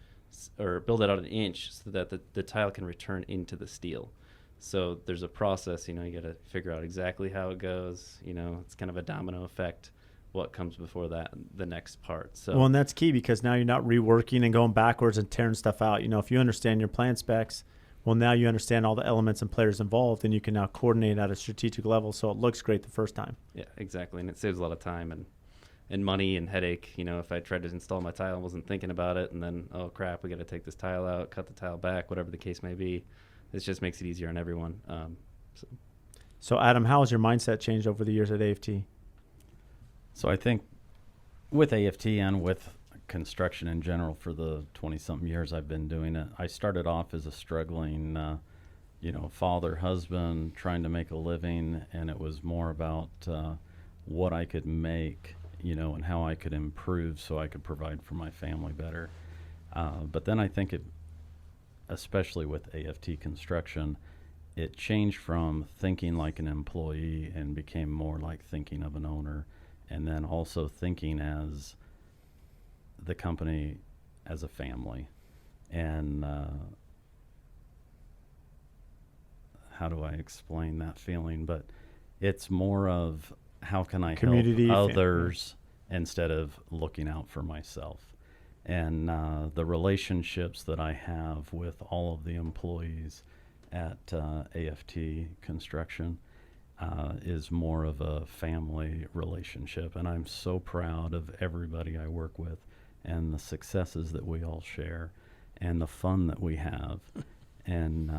or build it out 1 inch so that the tile can return into the steel. So there's a process, you got to figure out exactly how it goes. It's kind of a domino effect, what comes before that, the next part. So well, and that's key, because now you're not reworking and going backwards and tearing stuff out. If you understand your plan specs, well, now you understand all the elements and players involved, and you can now coordinate at a strategic level so it looks great the first time. Yeah, exactly. And it saves a lot of time and money and headache. If I tried to install my tile and wasn't thinking about it, and then, oh crap, we got to take this tile out, cut the tile back, whatever the case may be. It just makes it easier on everyone. So Adam, how has your mindset changed over the years at AFT? So I think with AFT and with construction in general for the 20-something years I've been doing it, I started off as a struggling, father, husband, trying to make a living, and it was more about what I could make, and how I could improve so I could provide for my family better. But then I think especially with AFT construction, it changed from thinking like an employee and became more like thinking of an owner, and then also thinking as the company as a family. And how do I explain that feeling? But it's more of how can I Community, help others instead of looking out for myself. And the relationships that I have with all of the employees at AFT Construction is more of a family relationship. And I'm so proud of everybody I work with and the successes that we all share and the fun that we have. And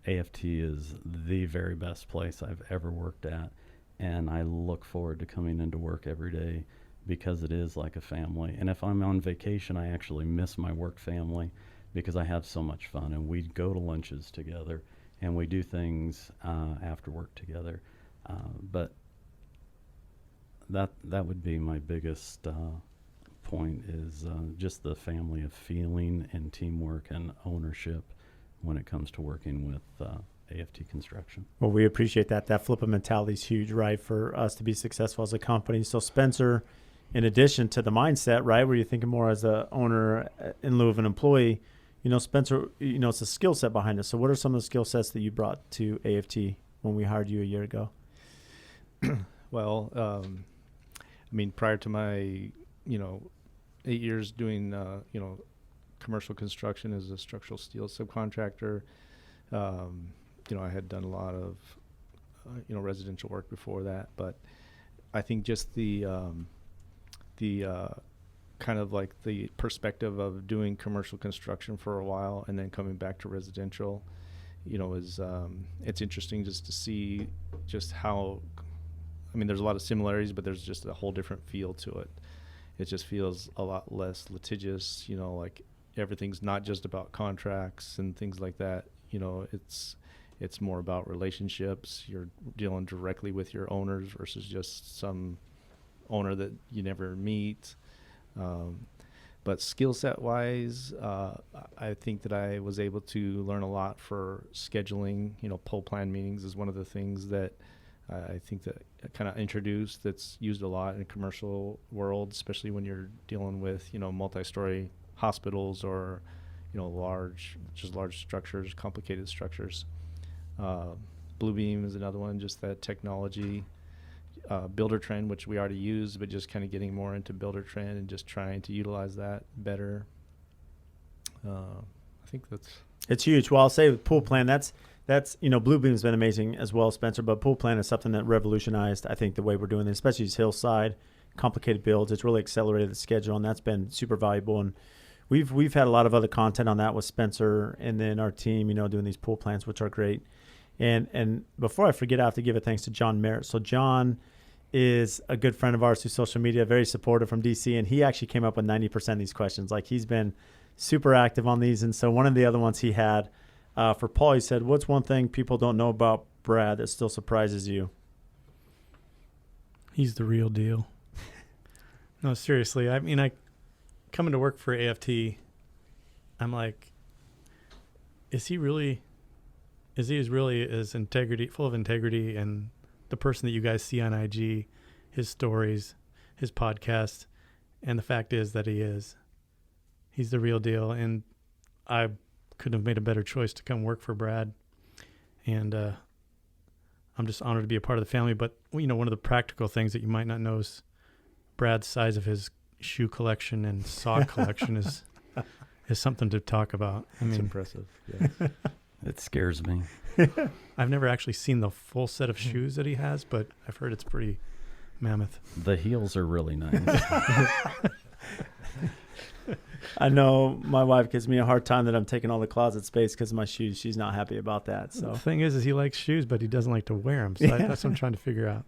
AFT is the very best place I've ever worked at. And I look forward to coming into work every day because it is like a family. And if I'm on vacation, I actually miss my work family because I have so much fun. And we go to lunches together and we do things after work together. But that would be my biggest point is just the family of feeling and teamwork and ownership when it comes to working with AFT Construction. Well, we appreciate that. That flip of mentality is huge, right, for us to be successful as a company. So Spencer, in addition to the mindset, right, where you're thinking more as a owner in lieu of an employee, Spencer, it's a skill set behind us. So what are some of the skill sets that you brought to AFT when we hired you a year ago? Well, prior to my, 8 years doing, commercial construction as a structural steel subcontractor. I had done a lot of, residential work before that, but I think just the kind of like the perspective of doing commercial construction for a while and then coming back to residential, is it's interesting just to see just how, there's a lot of similarities, but there's just a whole different feel to it. It just feels a lot less litigious, like everything's not just about contracts and things like that. It's more about relationships. You're dealing directly with your owners versus just some owner that you never meet. But skill set wise, I think that I was able to learn a lot for scheduling. Pull plan meetings is one of the things that I think that kind of introduced, that's used a lot in commercial world, especially when you're dealing with, multi-story hospitals or, large structures, complicated structures. Bluebeam is another one, just that technology. Builder Trend, which we already use, but just kind of getting more into Builder Trend and just trying to utilize that better. I think it's huge. Well, I'll say with Pool Plan, that's Bluebeam's been amazing as well, Spencer, but Pool Plan is something that revolutionized, I think, the way we're doing this, especially these hillside, complicated builds. It's really accelerated the schedule, and that's been super valuable. And we've had a lot of other content on that with Spencer and then our team, doing these pool plans, which are great. And before I forget, I have to give a thanks to John Merritt. So John is a good friend of ours through social media, very supportive from DC, and he actually came up with 90% of these questions. Like, he's been super active on these. And so one of the other ones he had for Paul, he said, what's one thing people don't know about Brad that still surprises you? He's the real deal. No, seriously. I coming to work for AFT, I'm like, is he really as full of integrity and the person that you guys see on IG, his stories, his podcast, and the fact is that he's the real deal. And I couldn't have made a better choice to come work for Brad. And I'm just honored to be a part of the family. But, one of the practical things that you might not know is Brad's size of his shoe collection and sock collection is something to talk about. It's impressive. Yes. It scares me. I've never actually seen the full set of shoes that he has, but I've heard it's pretty mammoth. The heels are really nice. I know my wife gives me a hard time that I'm taking all the closet space because of my shoes. She's not happy about that. So the thing is he likes shoes, but he doesn't like to wear them. So that's what I'm trying to figure out.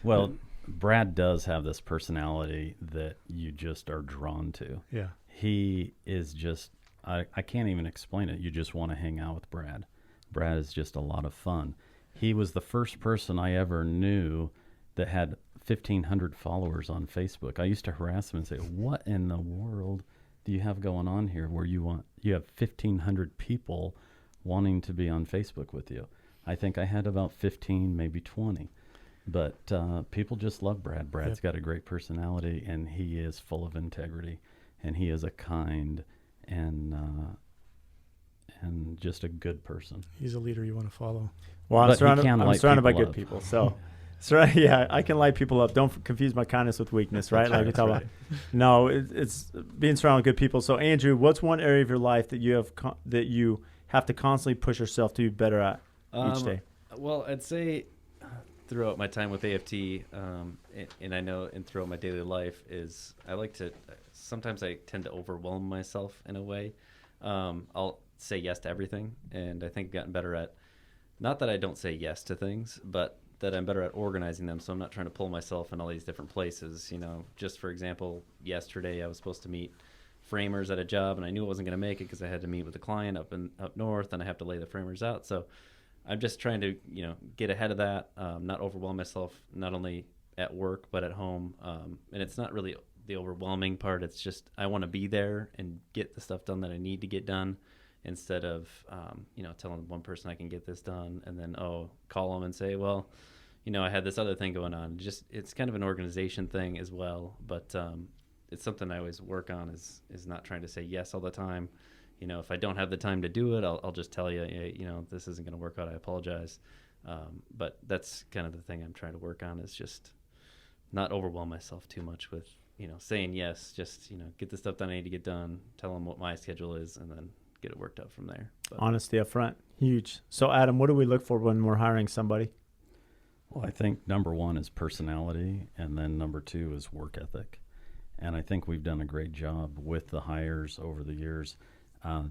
Well, Brad does have this personality that you just are drawn to. Yeah. He is just, I can't even explain it. You just want to hang out with Brad. Brad is just a lot of fun. He was the first person I ever knew that had 1,500 followers on Facebook. I used to harass him and say, what in the world do you have going on here where you have 1,500 people wanting to be on Facebook with you? I think I had about 15, maybe 20. But people just love Brad. Brad's got a great personality, and he is full of integrity, and he is a kind and just a good person. He's a leader you want to follow. Well, I'm surrounded by good people, so yeah, I can light people up. Don't confuse my kindness with weakness, right? Like we talk about. No, it's being surrounded with good people. So, Andrew, what's one area of your life that you have to constantly push yourself to be better at each day? Well, I'd say throughout my time with AFT, and I know and throughout my daily life, is sometimes I tend to overwhelm myself in a way. I'll say yes to everything, and I think I've gotten better at, not that I don't say yes to things, but that I'm better at organizing them, so I'm not trying to pull myself in all these different places. Just for example, yesterday I was supposed to meet framers at a job, and I knew I wasn't going to make it because I had to meet with a client up north, and I have to lay the framers out. So I'm just trying to, get ahead of that, not overwhelm myself, not only at work but at home. And it's not really the overwhelming part. It's just I want to be there and get the stuff done that I need to get done, instead of, telling one person I can get this done and then, call them and say, well, I had this other thing going on. Just, it's kind of an organization thing as well. But it's something I always work on is not trying to say yes all the time. If I don't have the time to do it, I'll just tell you, this isn't going to work out. I apologize. But that's kind of the thing I'm trying to work on, is just not overwhelm myself too much with saying yes, just, get the stuff done I need to get done, tell them what my schedule is, and then get it worked out from there. But Honesty up front, huge. So Adam, what do we look for when we're hiring somebody? Well, I think number one is personality, and then number two is work ethic. And I think we've done a great job with the hires over the years,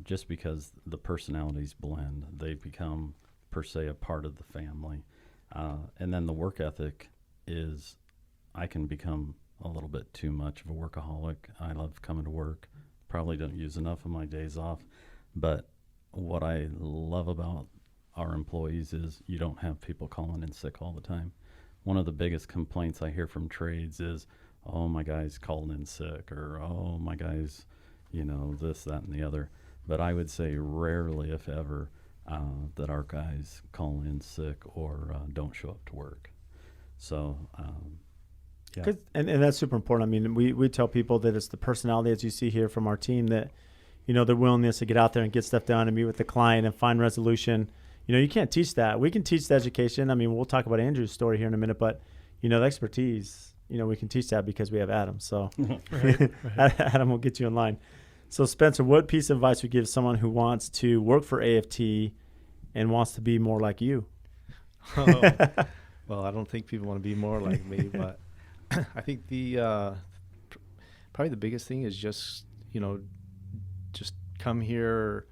just because the personalities blend. They become, per se, a part of the family. And then the work ethic is, I can become a little bit too much of a workaholic. I love coming to work. Probably don't use enough of my days off. But what I love about our employees is you don't have people calling in sick all the time. One of the biggest complaints I hear from trades is, oh, my guy's called in sick, or, oh, my guy's, this, that, and the other. But I would say rarely, if ever, that our guys call in sick or don't show up to work. So, yeah. And that's super important. I mean, we tell people that it's the personality, as you see here from our team, that, their willingness to get out there and get stuff done and meet with the client and find resolution. You can't teach that. We can teach the education. I mean, we'll talk about Andrew's story here in a minute, but, the expertise, we can teach that because we have Adam. So Right. Adam will get you in line. So Spencer, what piece of advice would you give someone who wants to work for AFT and wants to be more like you? Well, I don't think people want to be more like me, but I think the probably the biggest thing is just just come here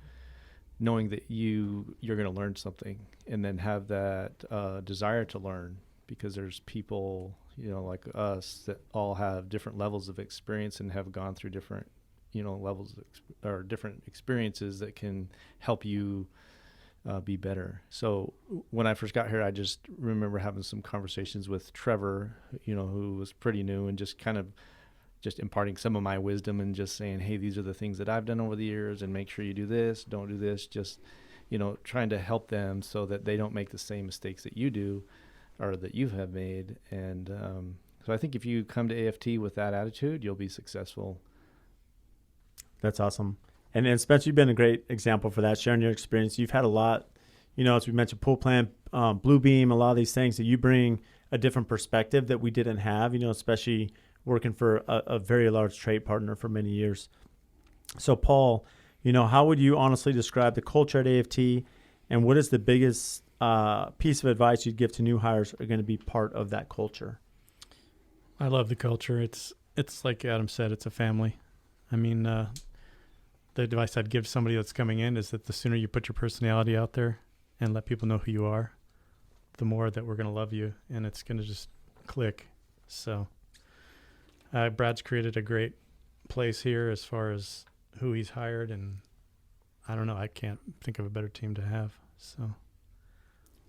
knowing that you're going to learn something, and then have that desire to learn, because there's people like us that all have different levels of experience and have gone through different levels or different experiences that can help you be better. So when I first got here, I just remember having some conversations with Trevor, who was pretty new, and just kind of just imparting some of my wisdom and just saying, hey, these are the things that I've done over the years, and make sure you do this, don't do this, just, trying to help them so that they don't make the same mistakes that you do or that you have made. And so I think if you come to AFT with that attitude, you'll be successful. That's awesome. And Spencer, you've been a great example for that, sharing your experience. You've had a lot, as we mentioned, pool plant, Blue Beam, a lot of these things that you bring a different perspective that we didn't have, especially working for a very large trade partner for many years. So Paul, how would you honestly describe the culture at AFT, and what is the biggest piece of advice you'd give to new hires who are going to be part of that culture? I love the culture. It's like Adam said, it's a family. I mean, the advice I'd give somebody that's coming in is that the sooner you put your personality out there and let people know who you are, the more that we're going to love you, and it's going to just click. So Brad's created a great place here as far as who he's hired, and I don't know, I can't think of a better team to have.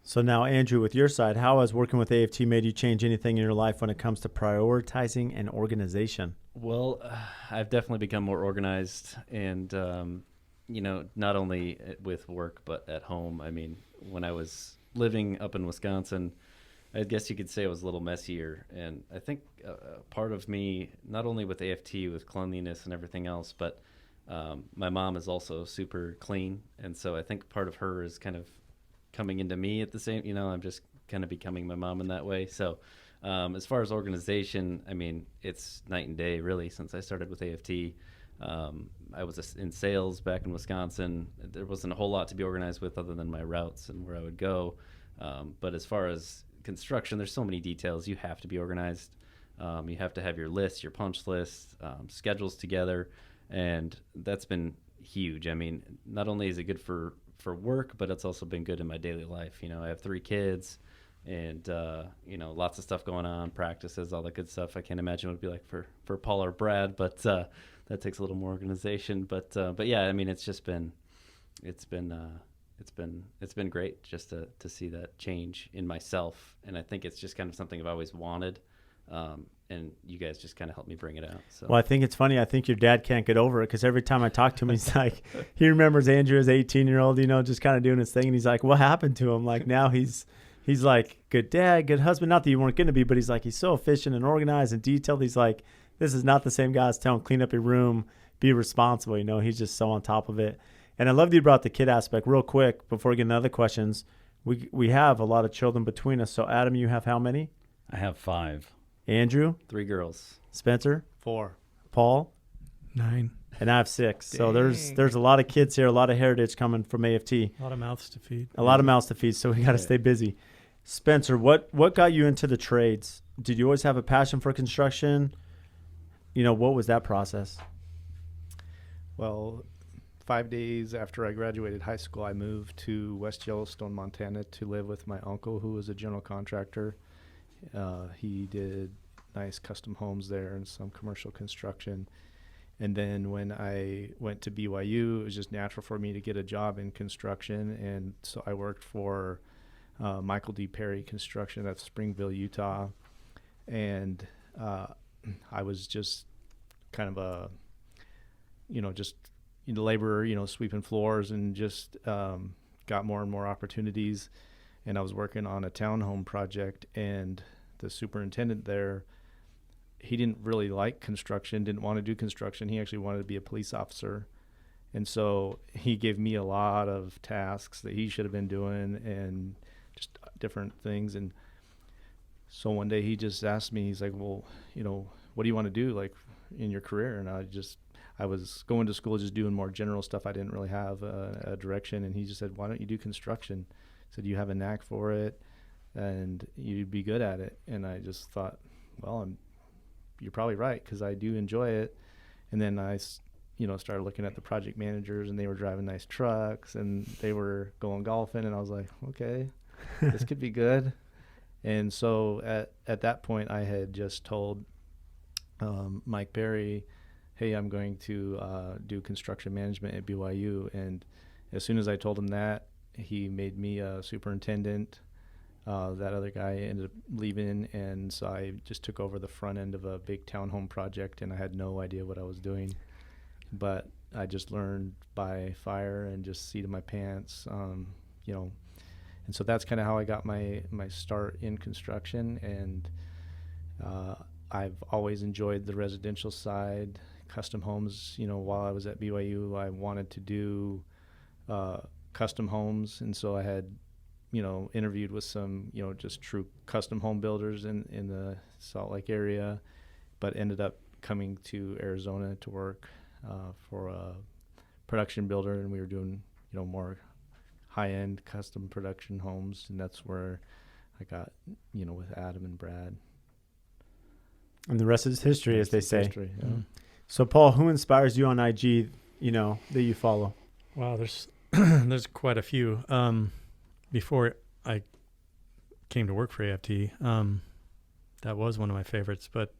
So now, Andrew, with your side, how has working with AFT made you change anything in your life when it comes to prioritizing and organization? Well, I've definitely become more organized, and, not only with work, but at home. I mean, when I was living up in Wisconsin, I guess you could say it was a little messier. And I think part of me, not only with AFT, with cleanliness and everything else, but my mom is also super clean. And so I think part of her is kind of coming into me at the same, I'm just kind of becoming my mom in that way. So as far as organization, I mean, it's night and day really since I started with AFT. I was in sales back in Wisconsin. There wasn't a whole lot to be organized with other than my routes and where I would go. But as far as construction, there's so many details. You have to be organized. You have to have your list, your punch list, schedules together. And that's been huge. I mean, not only is it good for work, but it's also been good in my daily life. I have 3 kids and, lots of stuff going on, practices, all that good stuff. I can't imagine what it'd be like for Paul or Brad, but that takes a little more organization. But yeah, I mean, it's been great just to see that change in myself. And I think it's just kind of something I've always wanted. And you guys just kind of helped me bring it out. So. Well, I think it's funny. I think your dad can't get over it because every time I talk to him, he's like, he remembers Andrew as 18-year-old, just kind of doing his thing. And he's like, what happened to him? Like now he's like, good dad, good husband. Not that you weren't going to be, but he's like, he's so efficient and organized and detailed. He's like, this is not the same guy as telling him, clean up your room, be responsible. He's just so on top of it. And I love that you brought the kid aspect real quick before we get into other questions. We have a lot of children between us. So Adam, you have how many? I have 5. Andrew? 3 girls. Spencer? 4. Paul? 9. And I have 6. So Dang. there's a lot of kids here, a lot of heritage coming from AFT. A lot of mouths to feed. A lot of mouths to feed, so we got to stay busy. Spencer, what got you into the trades? Did you always have a passion for construction? What was that process? Well, 5 days after I graduated high school, I moved to West Yellowstone, Montana to live with my uncle, who was a general contractor. He did nice custom homes there and some commercial construction. And then when I went to BYU, it was just natural for me to get a job in construction. And so I worked for Michael D. Perry Construction at Springville, Utah. And I was just kind of a, just laborer, sweeping floors, and just got more and more opportunities. And I was working on a townhome project, and the superintendent there, he didn't really like construction, didn't want to do construction. He actually wanted to be a police officer. And so he gave me a lot of tasks that he should have been doing and just different things. And so one day he just asked me, he's like, well, what do you want to do like in your career? And I was going to school just doing more general stuff. I didn't really have a direction. And he just said, why don't you do construction? He said, you have a knack for it and you'd be good at it. And I just thought, well, you're probably right, because I do enjoy it. And then I started looking at the project managers, and they were driving nice trucks and they were going golfing, and I was like, okay, this could be good. And so at that point, I had just told Mike Berry, hey, I'm going to do construction management at BYU. And as soon as I told him that, he made me a superintendent. That other guy ended up leaving, and so I just took over the front end of a big townhome project, and I had no idea what I was doing. But I just learned by fire and just seat of my pants, and so that's kind of how I got my start in construction. And I've always enjoyed the residential side, custom homes. While I was at BYU, I wanted to do custom homes, and so I had interviewed with some, just true custom home builders in the Salt Lake area, but ended up coming to Arizona to work for a production builder, and we were doing, more high-end custom production homes, and that's where I got, with Adam and Brad. And the rest is history, as they say. History, yeah. Mm-hmm. So, Paul, who inspires you on IG, that you follow? Wow, there's quite a few. Before I came to work for AFT, that was one of my favorites. But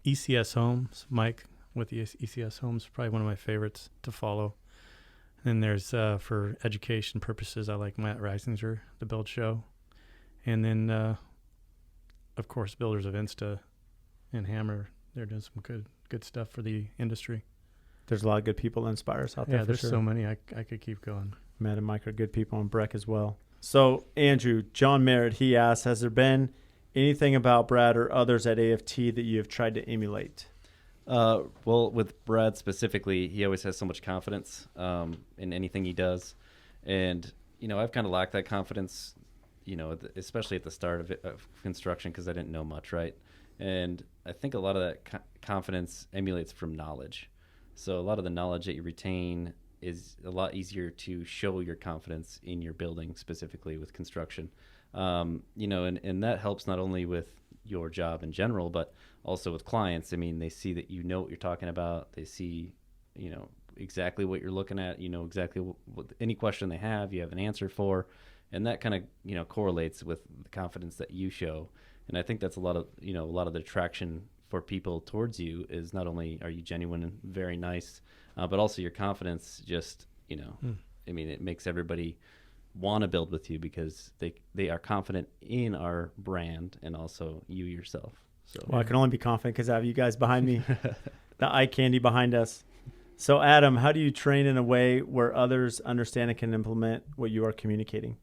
ECS Homes, Mike with the ECS Homes, probably one of my favorites to follow. And there's, for education purposes, I like Matt Reisinger, The Build Show. And then, of course, Builders of Insta and Hammer. They're doing some good stuff for the industry. There's a lot of good people that inspire us out there. Yeah, there's sure. so many. I could keep going. Matt and Mike are good people, and Breck as well. So, Andrew, John Merritt, he asks, has there been anything about Brad or others at AFT that you have tried to emulate? Well, with Brad specifically, he always has so much confidence in anything he does. And, I've kind of lacked that confidence, especially at the start of construction, because I didn't know much, right? And I think a lot of that confidence emulates from knowledge. So a lot of the knowledge that you retain is a lot easier to show your confidence in your building, specifically with construction. And that helps not only with your job in general, but also with clients. I mean, they see that you know what you're talking about. They see, exactly what you're looking at. Exactly what any question they have, you have an answer for. And that kind of, correlates with the confidence that you show. And I think that's a lot of the attraction for people towards you is not only are you genuine and very nice, but also your confidence just, I mean, it makes everybody want to build with you because they are confident in our brand and also you yourself. So, well, I can only be confident because I have you guys behind me, the eye candy behind us. So, Adam, how do you train in a way where others understand and can implement what you are communicating?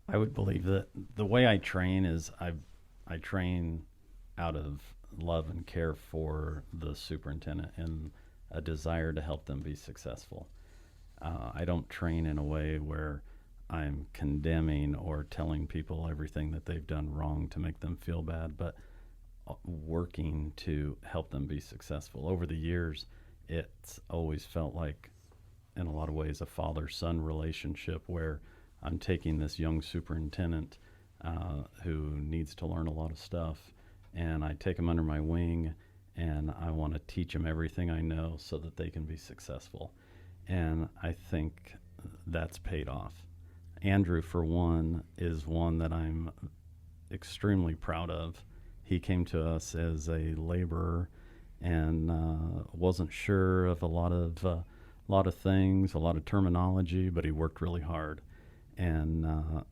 I would believe that the way I train is I train out of love and care for the superintendent and a desire to help them be successful. I don't train in a way where I'm condemning or telling people everything that they've done wrong to make them feel bad, but working to help them be successful. Over the years, it's always felt like, in a lot of ways, a father-son relationship where I'm taking this young superintendent who needs to learn a lot of stuff, and I take him under my wing, and I want to teach him everything I know so that they can be successful. And I think that's paid off. Andrew, for one, is one that I'm extremely proud of. He came to us as a laborer and wasn't sure of a lot of things, a lot of terminology, but he worked really hard. And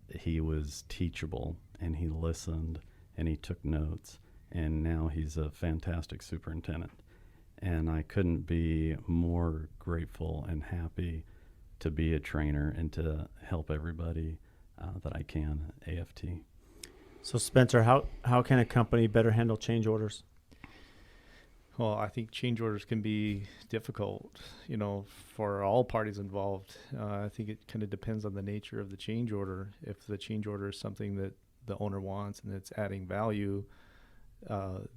he was teachable, and he listened, and he took notes, and now he's a fantastic superintendent. And I couldn't be more grateful and happy to be a trainer and to help everybody that I can at AFT. So Spencer, how can a company better handle change orders? Well, I think change orders can be difficult, for all parties involved. I think it kind of depends on the nature of the change order. If the change order is something that the owner wants and it's adding value,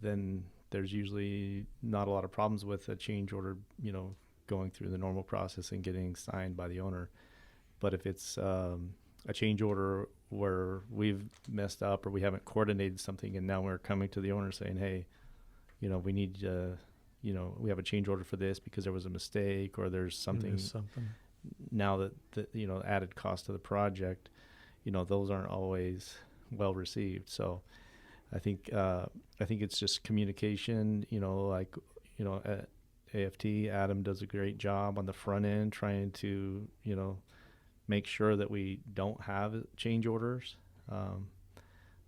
then there's usually not a lot of problems with a change order, going through the normal process and getting signed by the owner. But if it's a change order where we've messed up or we haven't coordinated something and now we're coming to the owner saying, hey, we need, we have a change order for this because there was a mistake or there's something. Now that added cost to the project, those aren't always well received. So I think it's just communication, at AFT, Adam does a great job on the front end trying to, make sure that we don't have change orders.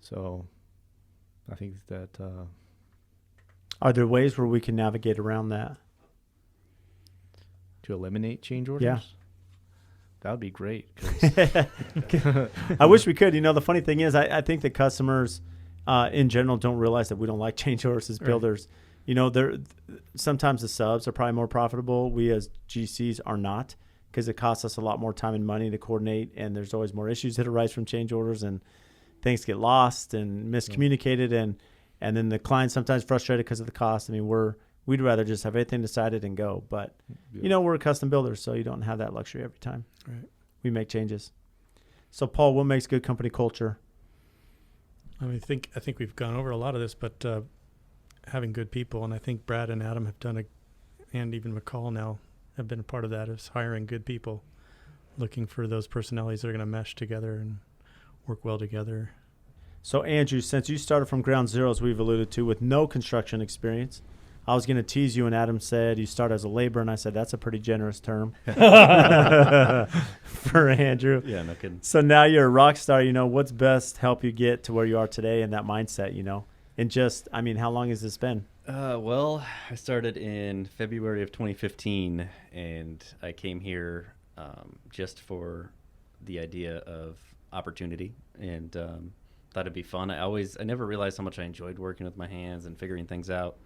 So I think that... Are there ways where we can navigate around that? To eliminate change orders? Yeah. That would be great. I wish we could. The funny thing is I think that customers in general don't realize that we don't like change orders as builders. Right. Sometimes the subs are probably more profitable. We as GCs are not, because it costs us a lot more time and money to coordinate, and there's always more issues that arise from change orders, and things get lost and miscommunicated, and then the client's sometimes frustrated because of the cost. We'd rather just have everything decided and go. But, we're custom builders, so you don't have that luxury every time. Right. We make changes. So, Paul, what makes good company culture? I think we've gone over a lot of this, but having good people, and I think Brad and Adam have done and even McCall now have been a part of that, is hiring good people, looking for those personalities that are going to mesh together and work well together. So, Andrew, since you started from ground zero, as we've alluded to, with no construction experience, I was going to tease you, and Adam said you start as a laborer, and I said that's a pretty generous term for Andrew. Yeah, no kidding. So now you're a rock star. What's best help you get to where you are today in that mindset, And just, how long has this been? Well, I started in February of 2015, and I came here just for the idea of opportunity and thought it'd be fun. I never realized how much I enjoyed working with my hands and figuring things out.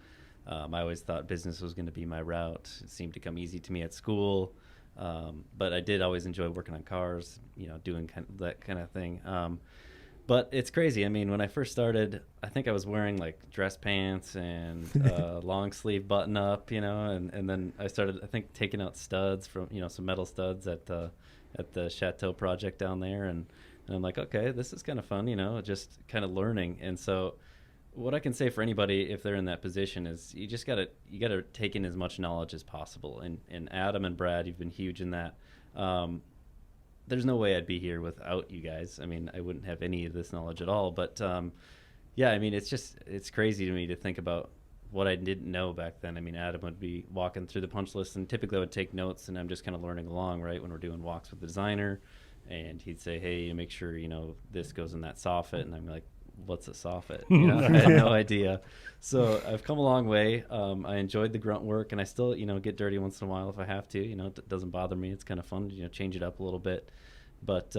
I always thought business was going to be my route. It seemed to come easy to me at school, but I did always enjoy working on cars, doing that kind of thing. But it's crazy. When I first started, I think I was wearing like dress pants and long sleeve button up, and then I started, I think, taking out studs from, some metal studs at the Chateau project down there. And I'm like, okay, this is kind of fun, just kind of learning. And so what I can say for anybody, if they're in that position, is you gotta take in as much knowledge as possible. And Adam and Brad, you've been huge in that. There's no way I'd be here without you guys. I wouldn't have any of this knowledge at all. But it's crazy to me to think about what I didn't know back then. Adam would be walking through the punch list, and typically I would take notes, and I'm just kind of learning along, right, when we're doing walks with the designer. And he'd say, hey, make sure, this goes in that soffit. And I'm like, what's a soffit? I had no idea. So I've come a long way. I enjoyed the grunt work, and I still, get dirty once in a while if I have to. It doesn't bother me. It's kind of fun to, change it up a little bit. But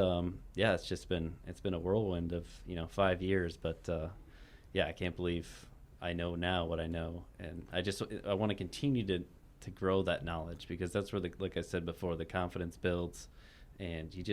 it's been a whirlwind of 5 years. But I can't believe I know now what I know, and I want to continue to grow that knowledge, because that's where like I said before, the confidence builds, and you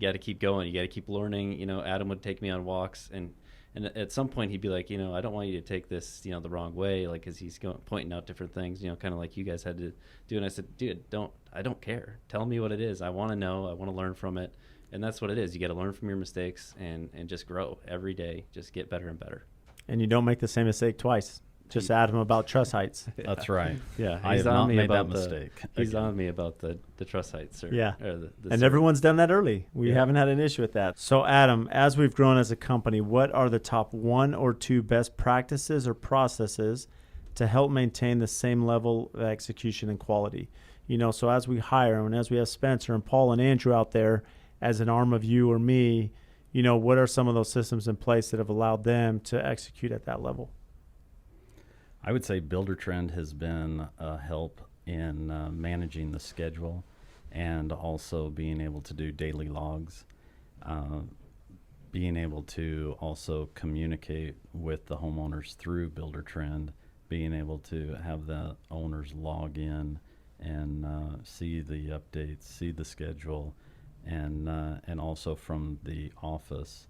got to keep going. You got to keep learning. Adam would take me on walks, and And at some point he'd be like, I don't want you to take this, the wrong way, like, as he's pointing out different things, kind of like you guys had to do. And I said, dude, I don't care. Tell me what it is. I want to know. I want to learn from it. And that's what it is. You got to learn from your mistakes and just grow every day. Just get better and better. And you don't make the same mistake twice. Just add him about truss heights. That's right. Yeah, I have not made that mistake. He's on me about the truss heights. Or the and everyone's done that early. We haven't had an issue with that. So, Adam, as we've grown as a company, what are the top 1 or 2 best practices or processes to help maintain the same level of execution and quality? So as we hire and as we have Spencer and Paul and Andrew out there as an arm of you or me, what are some of those systems in place that have allowed them to execute at that level? I would say Buildertrend has been a help in managing the schedule and also being able to do daily logs, being able to also communicate with the homeowners through Buildertrend, being able to have the owners log in and see the updates, see the schedule, and also from the office,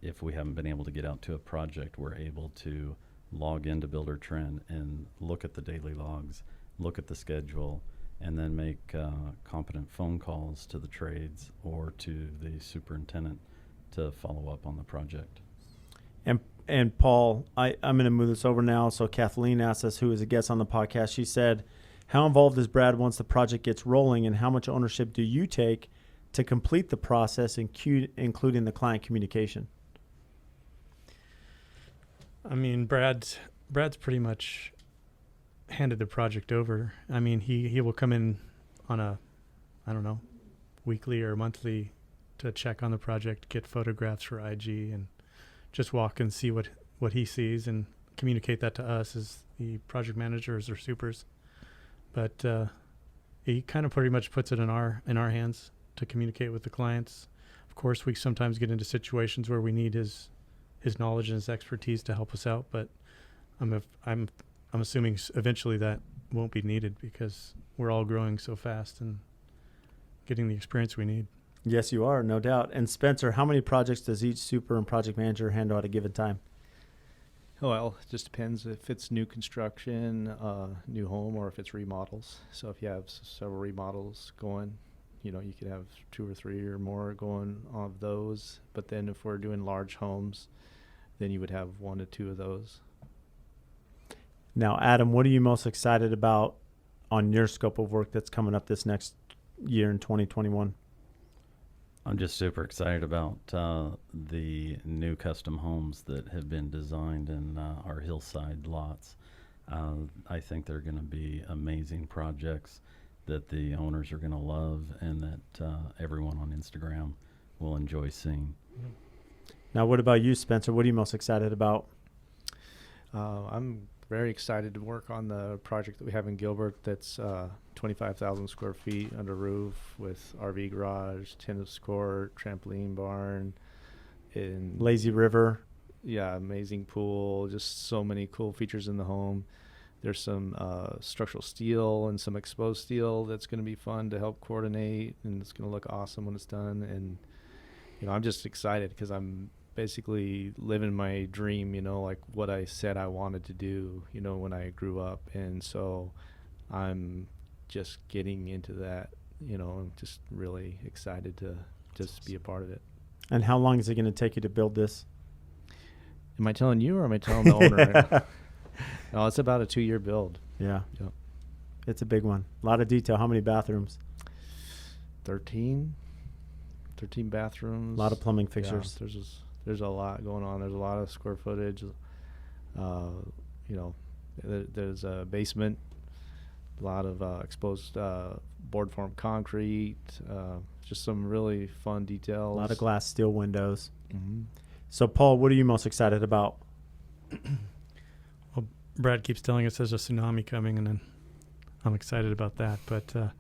if we haven't been able to get out to a project, we're able to log into Buildertrend and look at the daily logs, look at the schedule, and then make competent phone calls to the trades or to the superintendent to follow up on the project. And Paul, I'm going to move this over now. So Kathleen asked us, who is a guest on the podcast, she said, how involved is Brad once the project gets rolling, and how much ownership do you take to complete the process, including the client communication? I mean, Brad's pretty much handed the project over. I mean, he will come in on a, weekly or monthly to check on the project, get photographs for IG, and just walk and see what he sees and communicate that to us as the project managers or supers. But he kind of pretty much puts it in our hands to communicate with the clients. Of course, we sometimes get into situations where we need his knowledge and his expertise to help us out, but I'm assuming eventually that won't be needed because we're all growing so fast and getting the experience we need. Yes, you are, no doubt. And Spencer, how many projects does each super and project manager handle at a given time? Well, it just depends if it's new construction, new home, or if it's remodels. So if you have several remodels going, you could have 2 or 3 or more going of those. But then if we're doing large homes, then you would have 1 to 2 of those. Now, Adam, what are you most excited about on your scope of work that's coming up this next year in 2021? I'm just super excited about the new custom homes that have been designed in our hillside lots. I think they're going to be amazing projects that the owners are going to love and that everyone on Instagram will enjoy seeing. Now, what about you, Spencer? What are you most excited about? I'm very excited to work on the project that we have in Gilbert that's 25,000 square feet under roof with RV garage, tennis court, trampoline barn, and Lazy River. Yeah, amazing pool, just so many cool features in the home. There's some structural steel and some exposed steel that's going to be fun to help coordinate, and it's going to look awesome when it's done. And I'm just excited because I'm basically living my dream, like what I said I wanted to do, when I grew up. And so I'm just getting into that, I'm just really excited to just be a part of it. And how long is it going to take you to build this? Am I telling you or am I telling the owner? No, it's about a 2-year build. Yeah. Yep. It's a big one. A lot of detail. How many bathrooms? 13 bathrooms. A lot of plumbing fixtures. Yeah, there's a lot going on. There's a lot of square footage. There's a basement, a lot of exposed board form concrete, just some really fun details. A lot of glass steel windows. Mm-hmm. So, Paul, what are you most excited about? Well, Brad keeps telling us there's a tsunami coming, and then I'm excited about that. But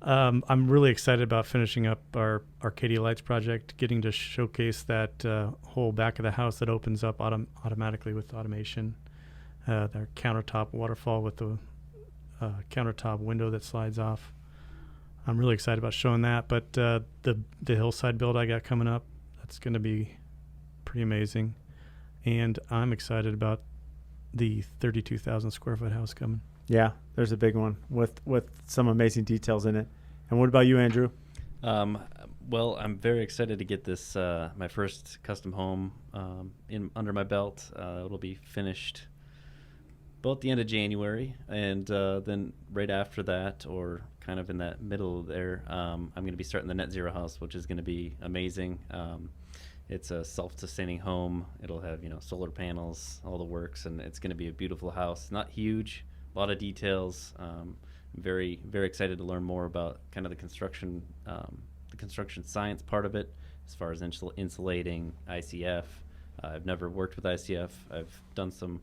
I'm really excited about finishing up our Cade Lights project, getting to showcase that whole back of the house that opens up automatically with automation. Their countertop waterfall with the countertop window that slides off. I'm really excited about showing that. But the hillside build I got coming up, that's going to be pretty amazing. And I'm excited about the 32,000 square foot house coming. Yeah, there's a big one with some amazing details in it. And what about you, Andrew? Well, I'm very excited to get this my first custom home under my belt. It'll be finished about the end of January, and then right after that, or kind of in that middle there, I'm going to be starting the net zero house, which is going to be amazing. It's a self-sustaining home. It'll have solar panels, all the works, and it's going to be a beautiful house. Not huge, a lot of details. I'm very, very excited to learn more about kind of the construction science part of it, as far as insulating, ICF. I've never worked with ICF. I've done some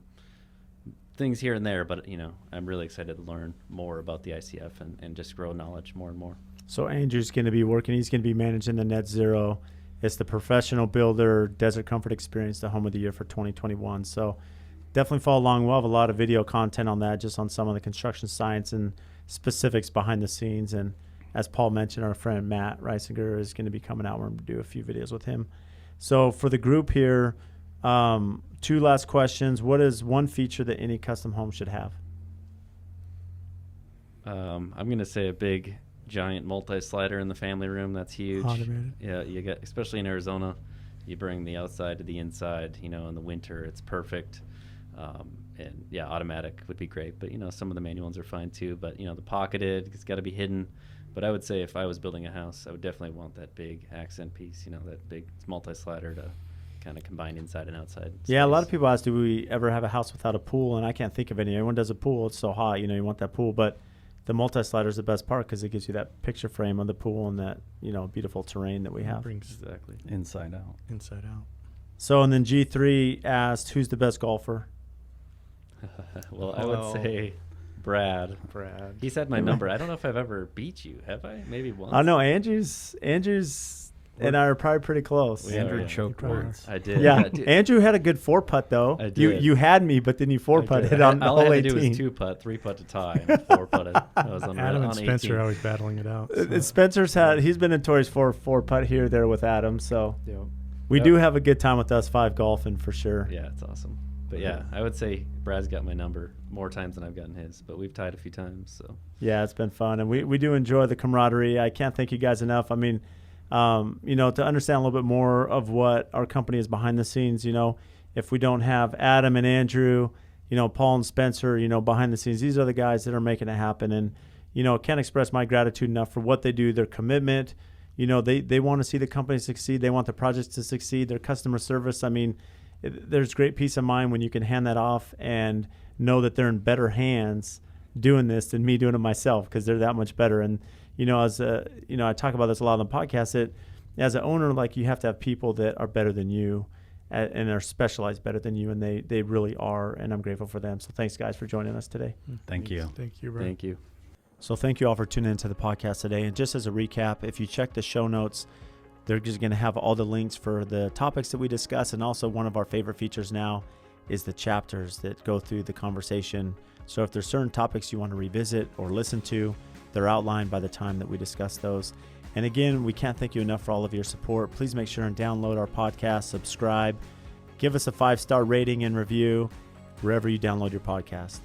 things here and there, but I'm really excited to learn more about the ICF and just grow knowledge more and more. So Andrew's going to be working. He's going to be managing the Net Zero. It's the professional builder Desert Comfort Experience, the home of the year for 2021. So definitely follow along. We'll have a lot of video content on that, just on some of the construction science and specifics behind the scenes. And as Paul mentioned, our friend Matt Reisinger is going to be coming out. We're going to do a few videos with him. So for the group here, 2 last questions. What is one feature that any custom home should have? I'm going to say a big, giant multi-slider in the family room. That's huge. Automated. Yeah, you get, especially in Arizona, you bring the outside to the inside. In the winter, it's perfect. And yeah, automatic would be great. But some of the manual ones are fine too. But the pocketed, it's got to be hidden. But I would say if I was building a house, I would definitely want that big accent piece. That big multi-slider to kind of combine inside and outside space. Yeah, a lot of people ask, do we ever have a house without a pool? And I can't think of any. Everyone does a pool. It's so hot, you want that pool. But the multi-slider is the best part because it gives you that picture frame of the pool and that, beautiful terrain that we have. Brings Exactly. Inside out. inside out. So, and then G3 asked, who's the best golfer? Well, I would say Brad. Brad. He's had my number. I don't know if I've ever beat you. Have I? Maybe once. I know Andrew's and I are probably pretty close. Yeah, Andrew yeah. choked once. I did. Yeah, I did. Andrew had a good 4-putt though. I did. You had me, but then you 4-putted on All hole I had to 18. do was 2-putt, 3-putt to tie, and 4-putted. I was on Adam on and Spencer 18. are always battling it out. Spencer's he's been notorious for 4-putt here, there with Adam. So Yep. we Yep. do have a good time with us 5 golfing for sure. Yeah, it's awesome. But yeah, I would say Brad's got my number more times than I've gotten his, but we've tied a few times. So Yeah, it's been fun, and we do enjoy the camaraderie. I can't thank you guys enough. I mean, to understand a little bit more of what our company is behind the scenes, if we don't have Adam and Andrew, Paul and Spencer, behind the scenes, these are the guys that are making it happen. And, can't express my gratitude enough for what they do, their commitment. They want to see the company succeed. They want the projects to succeed, their customer service. I mean, there's great peace of mind when you can hand that off and know that they're in better hands doing this than me doing it myself, because they're that much better. And, as I talk about this a lot on the podcast, that as an owner, like, you have to have people that are better than you and are specialized better than you. And they really are. And I'm grateful for them. So thanks, guys, for joining us today. Thank you. Thank you, bro. thank you. So thank you all for tuning into the podcast today. And just as a recap, if you check the show notes, they're just going to have all the links for the topics that we discuss. And also one of our favorite features now is the chapters that go through the conversation. So if there's certain topics you want to revisit or listen to, they're outlined by the time that we discuss those. And again, we can't thank you enough for all of your support. Please make sure and download our podcast, subscribe, give us a 5-star rating and review wherever you download your podcast.